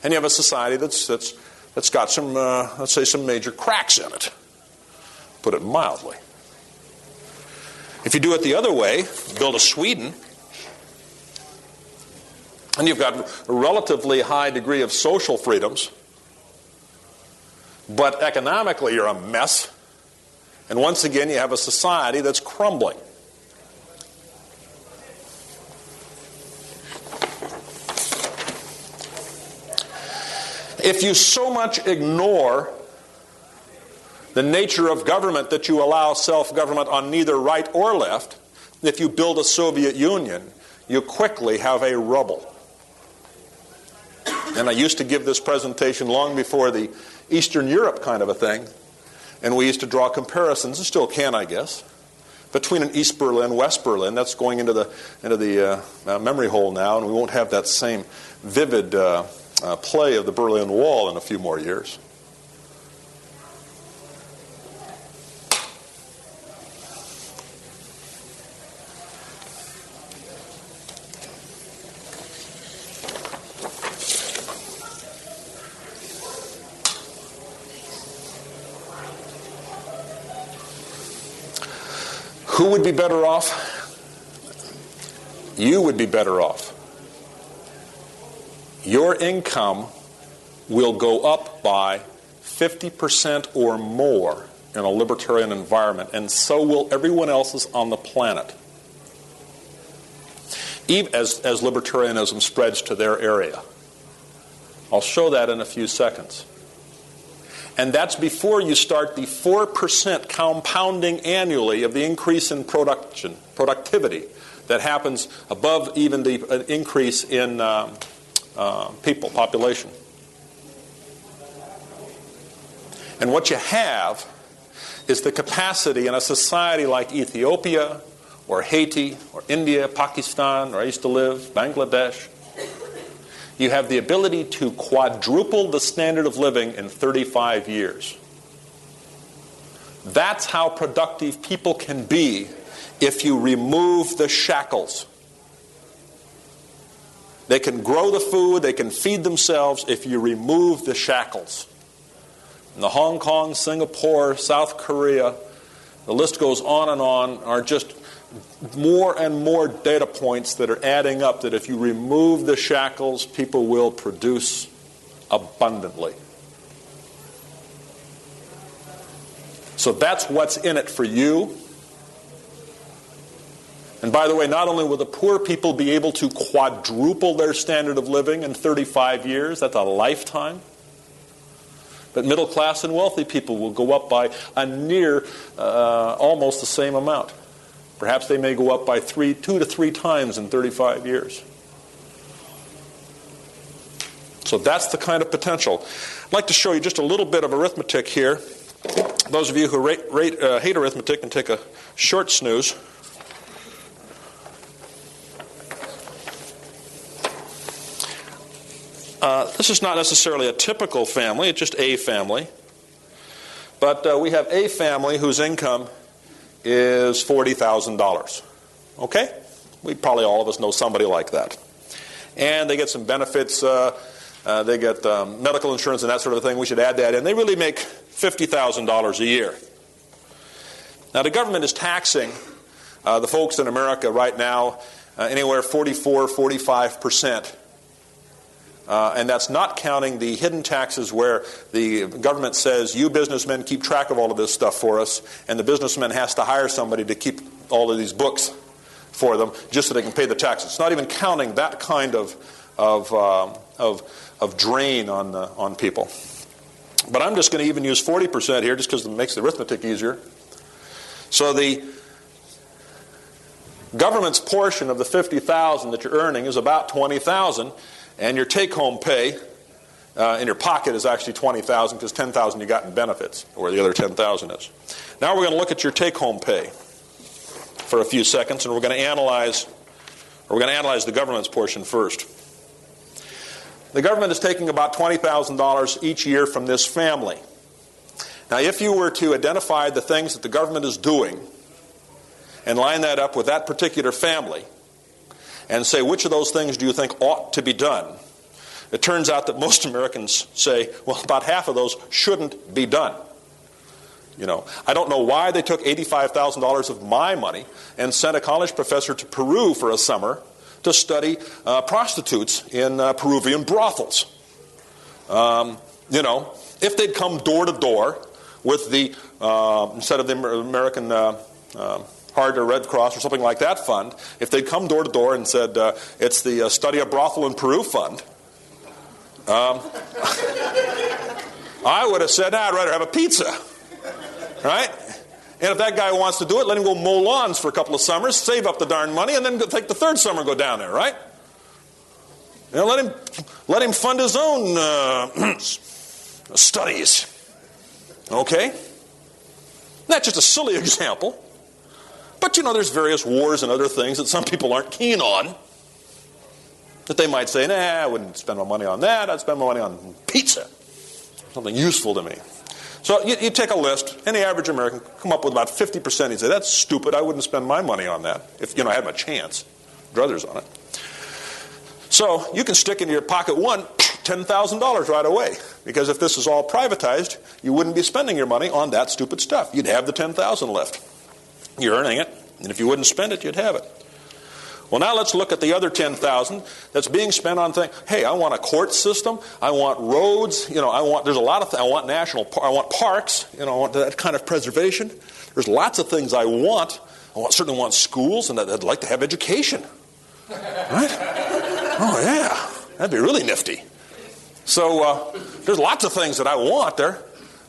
And you have a society that's got some, let's say, some major cracks in it, put it mildly. If you do it the other way, build a Sweden, and you've got a relatively high degree of social freedoms, but economically you're a mess. And once again, you have a society that's crumbling. If you so much ignore the nature of government that you allow self-government on neither right or left, if you build a Soviet Union, you quickly have a rubble. And I used to give this presentation long before the Eastern Europe kind of a thing. And we used to draw comparisons, and still can, I guess, between an East Berlin, West Berlin. That's going into the memory hole now, and we won't have that same vivid play of the Berlin Wall in a few more years. Who would be better off? You would be better off. Your income will go up by 50% or more in a libertarian environment, and so will everyone else's on the planet, even as libertarianism spreads to their area. I'll show that in a few seconds. And that's before you start the 4% compounding annually of the increase in productivity that happens above even the increase in population. And what you have is the capacity in a society like Ethiopia or Haiti or India, Pakistan, where I used to live, Bangladesh. You have the ability to quadruple the standard of living in 35 years. That's how productive people can be if you remove the shackles. They can grow the food, they can feed themselves if you remove the shackles. And the Hong Kong, Singapore, South Korea, the list goes on, are just more and more data points that are adding up that if you remove the shackles, people will produce abundantly. So that's what's in it for you. And by the way, not only will the poor people be able to quadruple their standard of living in 35 years, that's a lifetime, but middle class and wealthy people will go up by a near almost the same amount. Perhaps they may go up by 2 to 3 times in 35 years. So that's the kind of potential. I'd like to show you just a little bit of arithmetic here. Those of you who hate arithmetic can take a short snooze. This is not necessarily a typical family, it's just a family. But we have a family whose income is $40,000. Okay? Probably all of us know somebody like that. And they get some benefits. They get medical insurance and that sort of thing. We should add that in. They really make $50,000 a year. Now, the government is taxing the folks in America right now anywhere 44, 45%. And that's not counting the hidden taxes where the government says, you businessmen keep track of all of this stuff for us, and the businessman has to hire somebody to keep all of these books for them just so they can pay the taxes. It's not even counting that kind of drain on people. But I'm just going to even use 40% here just because it makes the arithmetic easier. So the government's portion of the $50,000 that you're earning is about $20,000. And your take-home pay in your pocket is actually $20,000 because $10,000 you got in benefits, where the other $10,000 is. Now we're going to look at your take-home pay for a few seconds, and we're going to analyze the government's portion first. The government is taking about $20,000 each year from this family. Now, if you were to identify the things that the government is doing and line that up with that particular family, and say, which of those things do you think ought to be done? It turns out that most Americans say, well, about half of those shouldn't be done. I don't know why they took $85,000 of my money and sent a college professor to Peru for a summer to study prostitutes in Peruvian brothels. If they'd come door to door with the, instead of the American Heart or Red Cross or something like that fund, if they'd come door to door and said, it's the Study a Brothel in Peru fund, I would have said, I'd rather have a pizza. Right? And if that guy wants to do it, let him go mow lawns for a couple of summers, save up the darn money, and then take the third summer and go down there, right? Let him fund his own studies. Okay? That's just a silly example. But, there's various wars and other things that some people aren't keen on. That they might say, I wouldn't spend my money on that. I'd spend my money on pizza. Something useful to me. So you take a list. Any average American come up with about 50%. He'd say, that's stupid. I wouldn't spend my money on that if, I had my chance. Druthers on it. So you can stick into your pocket $10,000 right away. Because if this is all privatized, you wouldn't be spending your money on that stupid stuff. You'd have the $10,000 left. You're earning it, and if you wouldn't spend it, you'd have it. Well, now let's look at the other $10,000 that's being spent on things. Hey, I want a court system. I want roads. There's a lot of things. I want I want parks. I want that kind of preservation. There's lots of things I want. Certainly want schools, and I'd like to have education. Right? Oh, yeah. That'd be really nifty. So there's lots of things that I want there.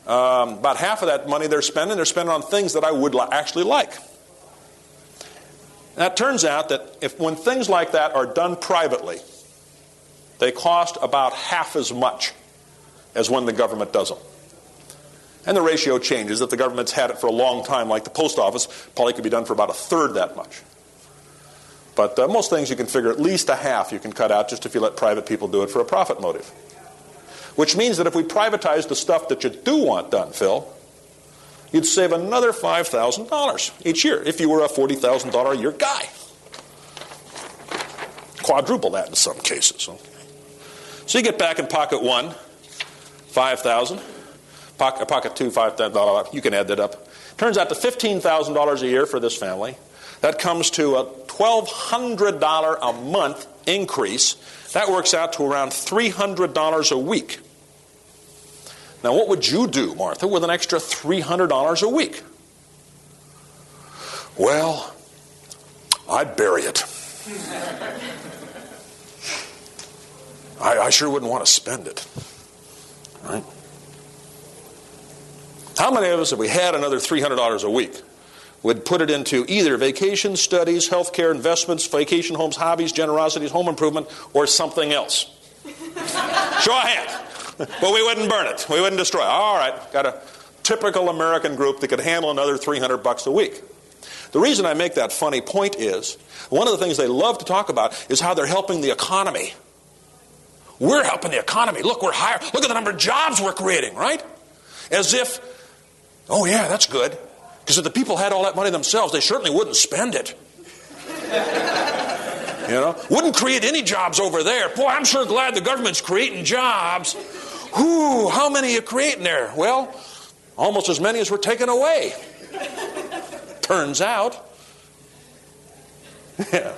About half of that money they're spending on things that I would actually like. Now, it turns out that when things like that are done privately, they cost about half as much as when the government does them. And the ratio changes. If the government's had it for a long time, like the post office, probably could be done for about a third that much. But most things you can figure at least a half you can cut out just if you let private people do it for a profit motive. Which means that if we privatize the stuff that you do want done, Phil, you'd save another $5,000 each year if you were a $40,000 a year guy. Quadruple that in some cases. Okay. So you get back in pocket one, $5,000. Pocket two, $5,000. You can add that up. Turns out to $15,000 a year for this family. That comes to a $1,200 a month increase. That works out to around $300 a week. Now, what would you do, Martha, with an extra $300 a week? Well, I'd bury it. I sure wouldn't want to spend it. Right? How many of us, if we had another $300 a week, would put it into either vacation, studies, healthcare, investments, vacation homes, hobbies, generosities, home improvement, or something else? Show a hand. But we wouldn't burn it. We wouldn't destroy it. All right, got a typical American group that could handle another $300 a week. The reason I make that funny point is, one of the things they love to talk about is how they're helping the economy. We're helping the economy. Look, we're hiring. Look at the number of jobs we're creating, right? As if, oh yeah, that's good. Because if the people had all that money themselves, they certainly wouldn't spend it. You know? Wouldn't create any jobs over there. Boy, I'm sure glad the government's creating jobs. Whew, how many are you creating there? Well, almost as many as we're taking away. Turns out. Yeah.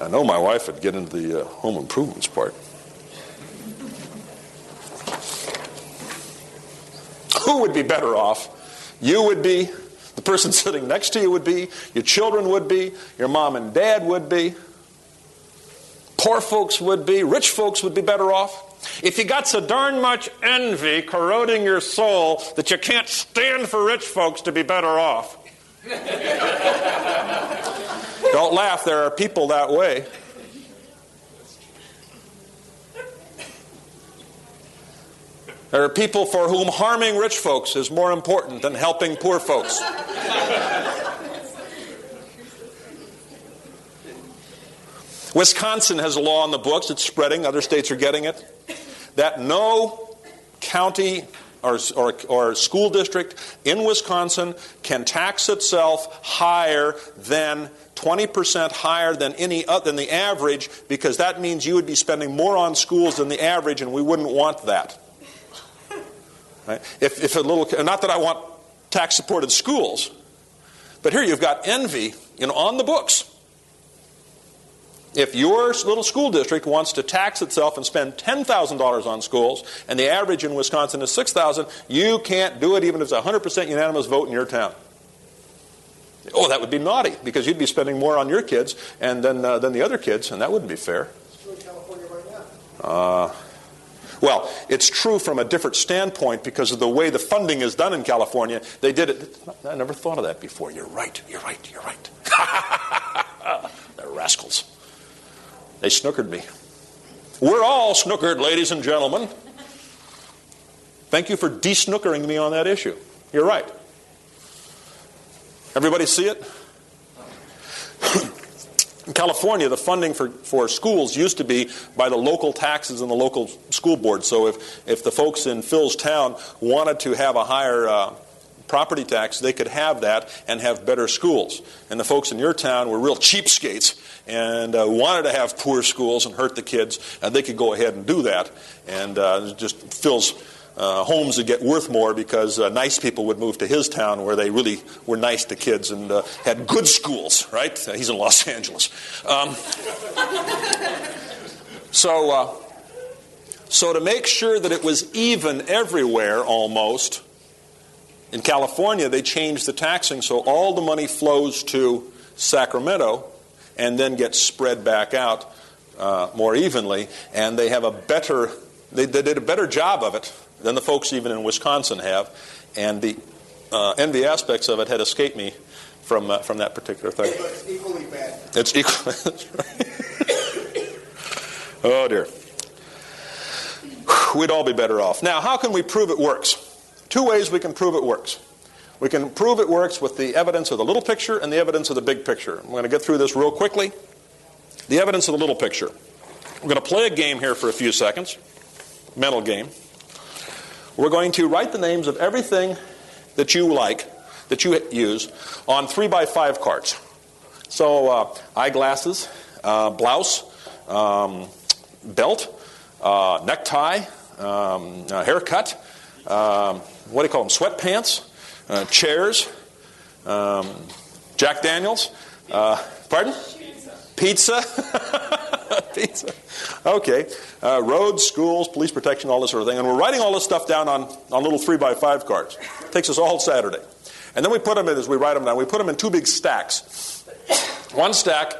I know my wife would get into the home improvements part. Who would be better off? You would be. The person sitting next to you would be. Your children would be. Your mom and dad would be. Poor folks would be. Rich folks would be better off. If you got so darn much envy corroding your soul that you can't stand for rich folks to be better off. Don't laugh, there are people that way. There are people for whom harming rich folks is more important than helping poor folks. Wisconsin has a law on the books, it's spreading, other states are getting it, that no county or school district in Wisconsin can tax itself higher than 20% higher than the average, because that means you would be spending more on schools than the average, and we wouldn't want that. Right? If a little, not that I want tax-supported schools, but here you've got envy, on the books. If your little school district wants to tax itself and spend $10,000 on schools, and the average in Wisconsin is $6,000, you can't do it even if it's a 100% unanimous vote in your town. Oh, that would be naughty, because you'd be spending more on your kids and than the other kids, and that wouldn't be fair. It's true in California right now. Well, it's true from a different standpoint because of the way the funding is done in California. They did it. I never thought of that before. You're right. They're rascals. They snookered me. We're all snookered, ladies and gentlemen. Thank you for de-snookering me on that issue. You're right. Everybody see it? In California, the funding for schools used to be by the local taxes and the local school board. So if the folks in Phil's town wanted to have a higher property tax, they could have that and have better schools. And the folks in your town were real cheapskates and wanted to have poor schools and hurt the kids, and they could go ahead and do that. And just Phil's homes would get worth more because nice people would move to his town where they really were nice to kids and had good schools, right? He's in Los Angeles. So to make sure that it was even everywhere almost, in California they changed the taxing so all the money flows to Sacramento and then gets spread back out more evenly, and they have they did a better job of it than the folks even in Wisconsin have, and the envy aspects of it had escaped me from that particular thing. It's equally bad. It's equally. Oh dear. We'd all be better off. Now, how can we prove it works? 2 ways we can prove it works. We can prove it works with the evidence of the little picture and the evidence of the big picture. I'm going to get through this real quickly. The evidence of the little picture. We're going to play a game here for a few seconds. Mental game. We're going to write the names of everything that you like, that you use, on 3x5 cards. So, eyeglasses, blouse, belt, necktie, haircut, what do you call them, sweatpants, chairs, Jack Daniels, pardon? Pizza. Pizza. Okay. Roads, schools, police protection, all this sort of thing. And we're writing all this stuff down on little 3x5 cards. It takes us all Saturday. And then we put them in, as we write them down, we put them in 2 big stacks. One stack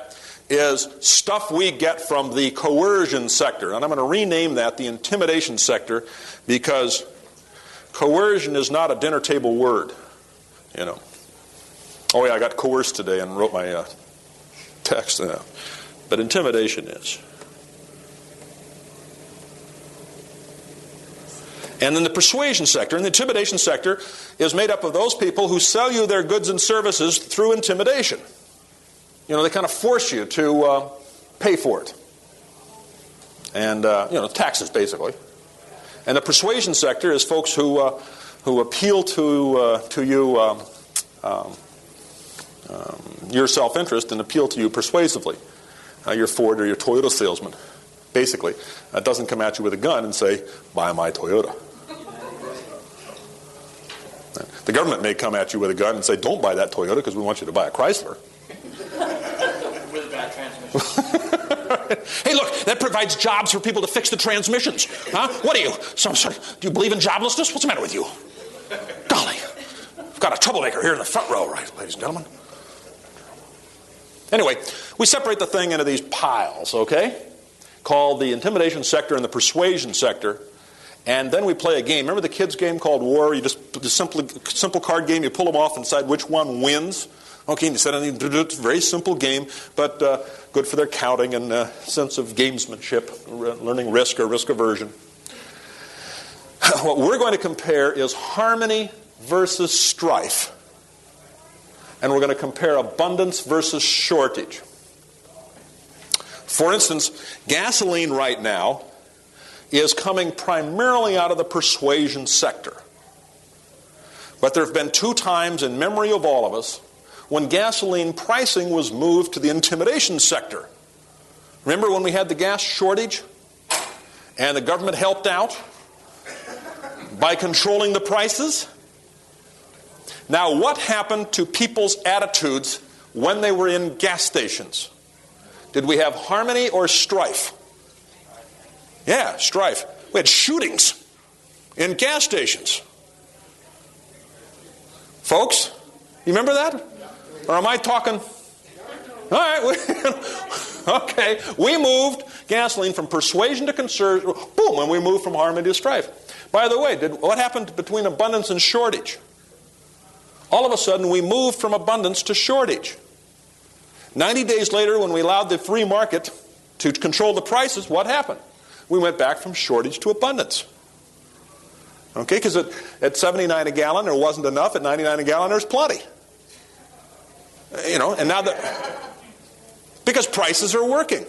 is stuff we get from the coercion sector. And I'm going to rename that the intimidation sector, because coercion is not a dinner table word. You know. Oh yeah, I got coerced today and wrote my text. But intimidation is. And then the persuasion sector and the intimidation sector is made up of those people who sell you their goods and services through intimidation. You know, they kind of force you to pay for it. And, taxes, basically. And the persuasion sector is folks who appeal to you, your self-interest, and appeal to you persuasively. Your Ford or your Toyota salesman, basically, doesn't come at you with a gun and say, buy my Toyota. The government may come at you with a gun and say, don't buy that Toyota because we want you to buy a Chrysler. With a bad transmission. Hey, look, that provides jobs for people to fix the transmissions. Huh? What are you? Do you believe in joblessness? What's the matter with you? Golly, I've got a troublemaker here in the front row, right, ladies and gentlemen? Anyway, we separate the thing into these piles, okay? Called the intimidation sector and the persuasion sector. And then we play a game. Remember the kids' game called War? You just the simple card game. You pull them off and decide which one wins. Okay, and you set it's a very simple game, but good for their counting and sense of gamesmanship, learning risk or risk aversion. What we're going to compare is harmony versus strife. And we're going to compare abundance versus shortage. For instance, gasoline right now is coming primarily out of the persuasion sector. But there have been 2 times in memory of all of us when gasoline pricing was moved to the intimidation sector. Remember when we had the gas shortage and the government helped out by controlling the prices? Now, what happened to people's attitudes when they were in gas stations? Did we have harmony or strife? Yeah, strife. We had shootings in gas stations. Folks, you remember that? Or am I talking? All right. Okay. We moved gasoline from persuasion to conservative. Boom, and we moved from harmony to strife. By the way, what happened between abundance and shortage? All of a sudden, we moved from abundance to shortage. 90 days later, when we allowed the free market to control the prices, what happened? We went back from shortage to abundance. Okay, because at 79 a gallon, there wasn't enough. At 99 a gallon, there's plenty. And now because prices are working.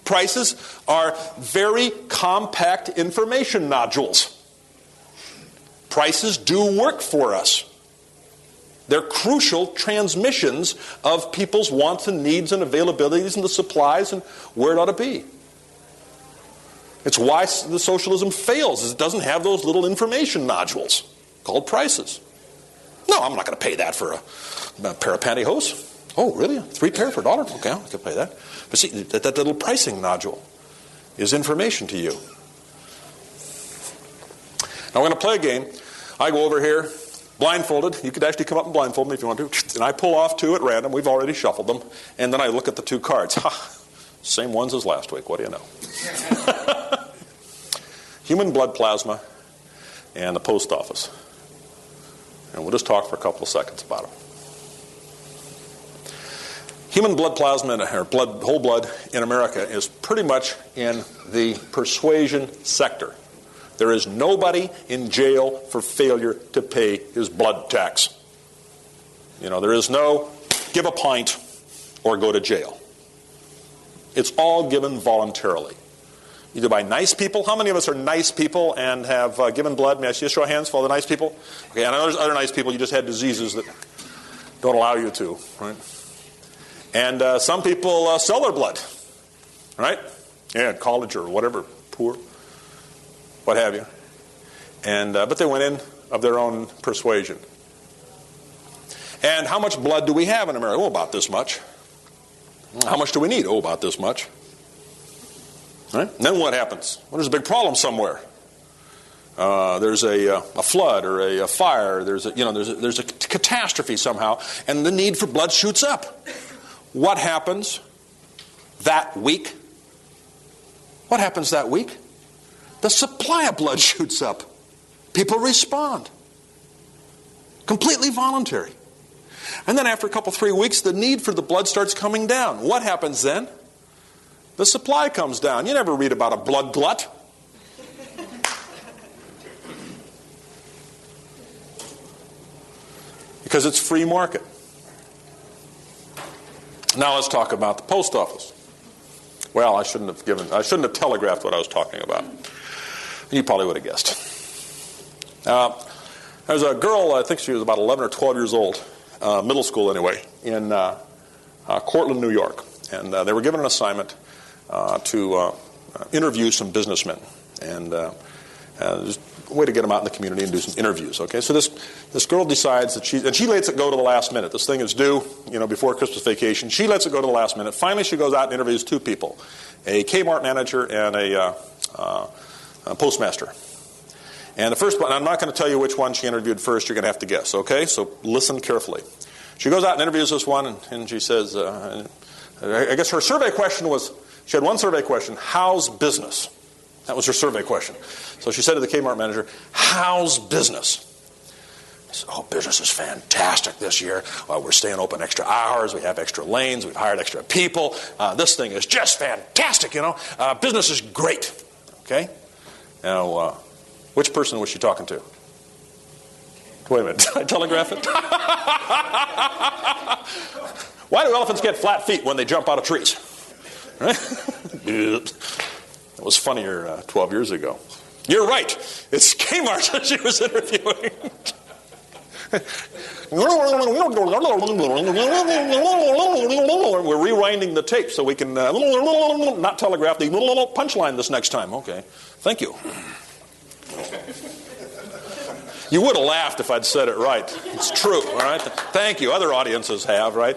Prices are very compact information nodules. Prices do work for us. They're crucial transmissions of people's wants and needs and availabilities and the supplies and where it ought to be. It's why the socialism fails, is it doesn't have those little information nodules called prices. No, I'm not going to pay that for a pair of pantyhose. Oh, really? 3 pair for $1? Okay, I can pay that. But see, that little pricing nodule is information to you. Now we're going to play a game. I go over here, blindfolded. You could actually come up and blindfold me if you want to. And I pull off 2 at random. We've already shuffled them. And then I look at the 2 cards. Ha! Same ones as last week. What do you know? Human blood plasma and the post office. And we'll just talk for a couple of seconds about them. Human blood plasma, or whole blood in America is pretty much in the persuasion sector. There is nobody in jail for failure to pay his blood tax. There is no give a pint or go to jail. It's all given voluntarily. Either by nice people. How many of us are nice people and have given blood? May I see a show of hands for all the nice people? Okay, and I know there's other nice people. You just had diseases that don't allow you to, right? And some people sell their blood, right? Yeah, college or whatever, poor, what have you. And but they went in of their own persuasion. And how much blood do we have in America? Oh, about this much. How much do we need? Oh, about this much. Right? And then what happens? Well, there's a big problem somewhere. There's a flood or a fire. There's a catastrophe somehow, and the need for blood shoots up. What happens that week? What happens that week? The supply of blood shoots up. People respond. Completely voluntary. And then after a couple, 3 weeks, the need for the blood starts coming down. What happens then? The supply comes down. You never read about a blood glut. Because it's free market. Now let's talk about the post office. Well, I shouldn't have telegraphed what I was talking about. You probably would have guessed. There's a girl, I think she was about 11 or 12 years old, middle school anyway, in Cortland, New York. And they were given an assignment to interview some businessmen. And there's a way to get them out in the community and do some interviews. Okay, so this girl decides that she lets it go to the last minute. This thing is due, before Christmas vacation. She lets it go to the last minute. Finally, she goes out and interviews two people, a Kmart manager and a postmaster. And the first one, I'm not going to tell you which one she interviewed first. You're going to have to guess. Okay, so listen carefully. She goes out and interviews this one, and she says, I guess her survey question was, she had one survey question: how's business? That was her survey question. So she said to the Kmart manager, how's business? He said, oh, business is fantastic this year. Well, we're staying open extra hours. We have extra lanes. We've hired extra people. This thing is just fantastic, Business is great. Okay? Now, which person was she talking to? Wait a minute. Did I telegraph it? Why do elephants get flat feet when they jump out of trees? Right? It was funnier 12 years ago. You're right. It's Kmart that she was interviewing. We're rewinding the tape so we can not telegraph the punchline this next time. Okay. Thank you. You would have laughed if I'd said it right. It's true, all right? Thank you. Other audiences have, right?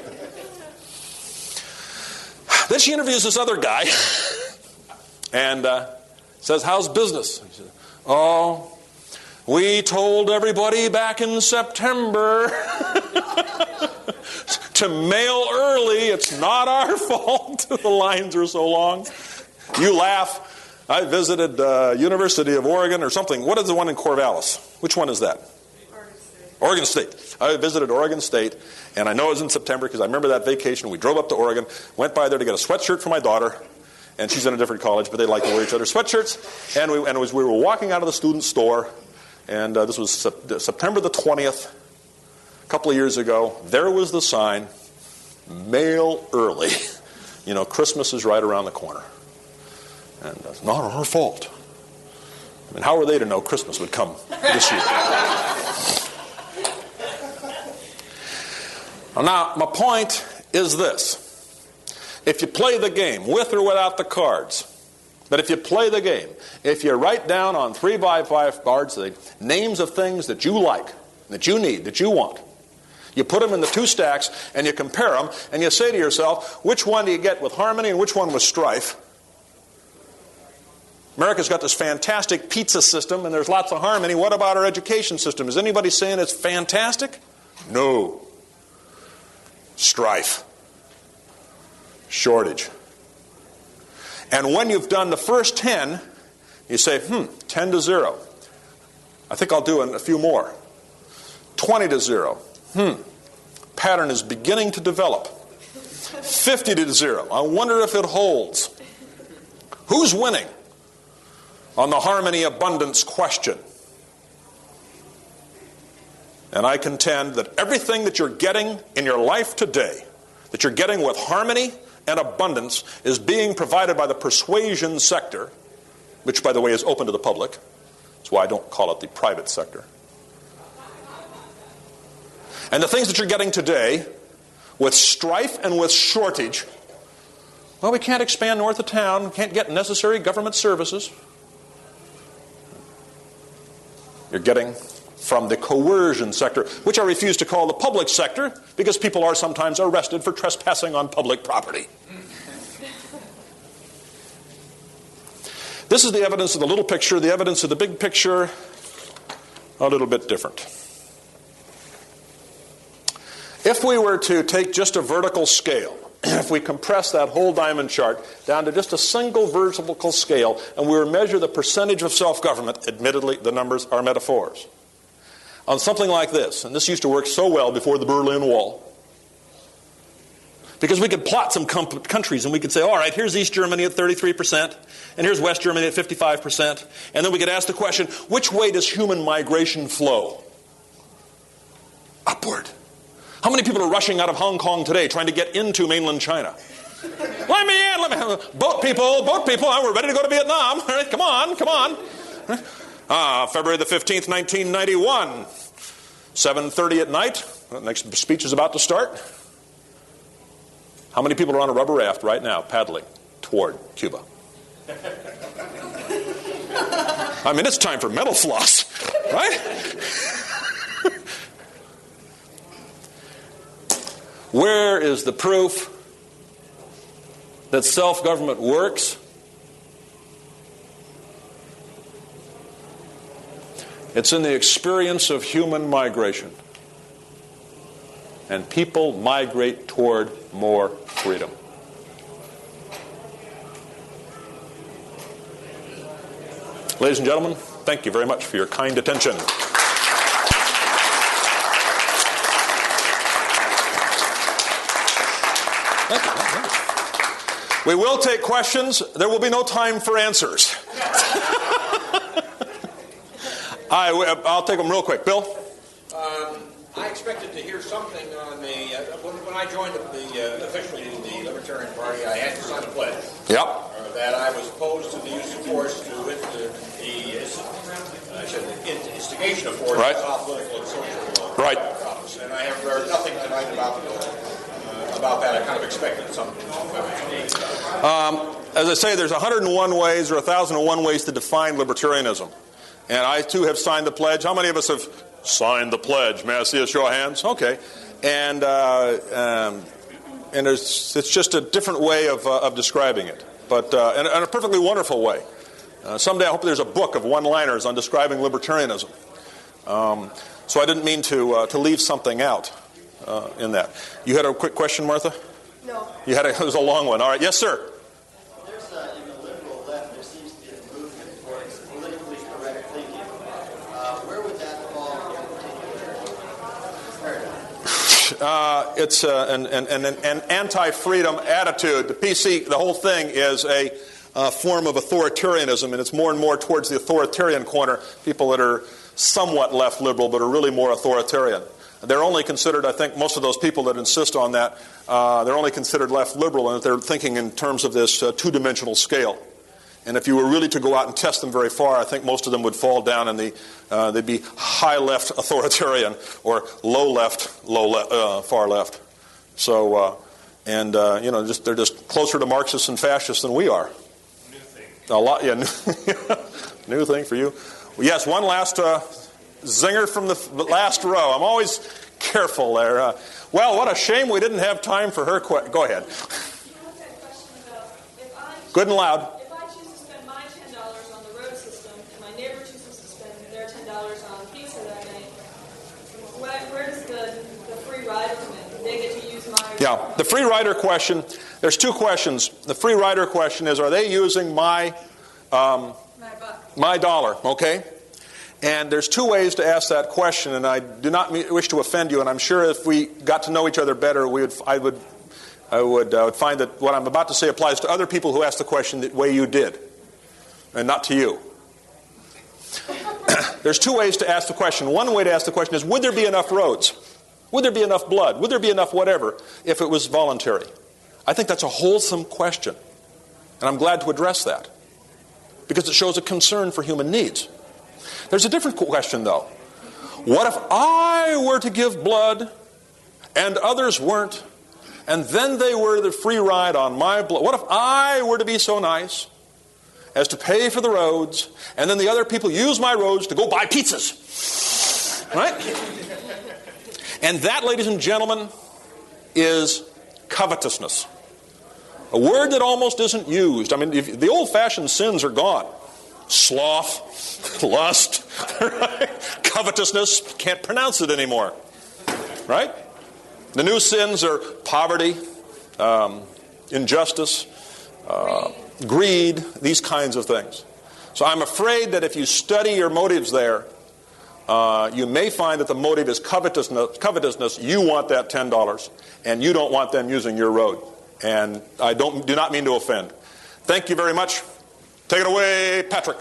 Then she interviews this other guy and says, how's business? He says, oh, we told everybody back in September to mail early. It's not our fault. The lines are so long. You laugh. I visited University of Oregon or something. What is the one in Corvallis? Which one is that? Oregon State. I visited Oregon State, and I know it was in September because I remember that vacation. We drove up to Oregon, went by there to get a sweatshirt for my daughter, and she's in a different college, but they like to wear each other's sweatshirts. And we were walking out of the student store, and this was September the 20th, a couple of years ago. There was the sign, mail early. Christmas is right around the corner. And it's not our fault. I mean, how were they to know Christmas would come this year? Now, my point is this. If you play the game, with or without the cards, but if you play the game, if you write down on 3x5 cards the names of things that you like, that you need, that you want, you put them in the two stacks and you compare them and you say to yourself, which one do you get with harmony and which one with strife? America's got this fantastic pizza system and there's lots of harmony. What about our education system? Is anybody saying it's fantastic? No. Strife. Shortage. And when you've done the first 10, you say, 10 to 0. I think I'll do a few more. 20 to 0. Pattern is beginning to develop. 50-0. I wonder if it holds. Who's winning on the harmony abundance question? And I contend that everything that you're getting in your life today, that you're getting with harmony and abundance, is being provided by the persuasion sector, which, by the way, is open to the public. That's why I don't call it the private sector. And the things that you're getting today, with strife and with shortage, well, we can't expand north of town, we can't get necessary government services. You're getting from the coercion sector, which I refuse to call the public sector, because people are sometimes arrested for trespassing on public property. This is the evidence of the little picture. The evidence of the big picture, a little bit different. If we were to take just a vertical scale, if we compress that whole diamond chart down to just a single vertical scale, and we were to measure the percentage of self-government, admittedly the numbers are metaphors, on something like this, and this used to work so well before the Berlin Wall, because we could plot some countries and we could say, all right, here's East Germany at 33%, and here's West Germany at 55%, and then we could ask the question, which way does human migration flow? Upward. How many people are rushing out of Hong Kong today trying to get into mainland China? Let me in, boat people, we're ready to go to Vietnam. All right, come on. February the 15th, 1991, 7:30 at night. The next speech is about to start. How many people are on a rubber raft right now paddling toward Cuba? I mean, it's time for mental floss, right? Where is the proof that self-government works? It's in the experience of human migration. And people migrate toward more freedom. Ladies and gentlemen, thank you very much for your kind attention. We will take questions. There will be no time for answers. I'll take them real quick. Bill? I expected to hear something on the... when I joined officially the Libertarian Party, I had to sign a pledge. Yep. That I was opposed to the use of force the instigation of force right. to solve political and social right. problems. And I have heard nothing tonight about that. I kind of expected something. As I say, there's 101 ways or 1,001 ways to define libertarianism. And I, too, have signed the pledge. How many of us have signed the pledge? May I see a show of hands? Okay. And it's just a different way of describing it, but in a perfectly wonderful way. Someday I hope there's a book of one-liners on describing libertarianism. So I didn't mean to leave something out in that. You had a quick question, Martha? No. It was a long one. All right. Yes, sir. There's in the liberal left, there seems to be a movement towards politically correct thinking. Where would that fall in particular paradigm? It's an anti-freedom attitude. The PC, the whole thing is a form of authoritarianism, and it's more and more towards the authoritarian corner. People that are somewhat left liberal but are really more authoritarian. They're only considered, I think, most of those people that insist on that, they're only considered left liberal, and they're thinking in terms of this two-dimensional scale. And if you were really to go out and test them very far, I think most of them would fall down in they'd be high left authoritarian or low left, far left. So, they're just closer to Marxists and fascists than we are. New thing. A lot, yeah. New thing for you. Well, yes, one last zinger from the last row. I'm always careful there. Well, what a shame we didn't have time for her. Go ahead. Good and loud. If I choose to spend my $10 on the road system and my neighbor chooses to spend their $10 on pizza that night, where does the free rider come in? They get to use my... Yeah, the free rider question, there's two questions. The free rider question is, are they using my dollar, okay? And there's two ways to ask that question, and I do not wish to offend you, and I'm sure if we got to know each other better, I would I would find that what I'm about to say applies to other people who ask the question the way you did, and not to you. There's two ways to ask the question. One way to ask the question is, would there be enough roads? Would there be enough blood? Would there be enough whatever if it was voluntary? I think that's a wholesome question, and I'm glad to address that, because it shows a concern for human needs. There's a different question, though. What if I were to give blood and others weren't, and then they were the free ride on my blood? What if I were to be so nice as to pay for the roads, and then the other people use my roads to go buy pizzas? Right? And that, ladies and gentlemen, is covetousness. A word that almost isn't used. I mean, the old-fashioned sins are gone. Sloth, lust, right? Covetousness, can't pronounce it anymore. Right? The new sins are poverty, injustice, greed, these kinds of things. So I'm afraid that if you study your motives there, you may find that the motive is covetousness. You want that $10, and you don't want them using your road. And I do not mean to offend. Thank you very much. Take it away, Patrick.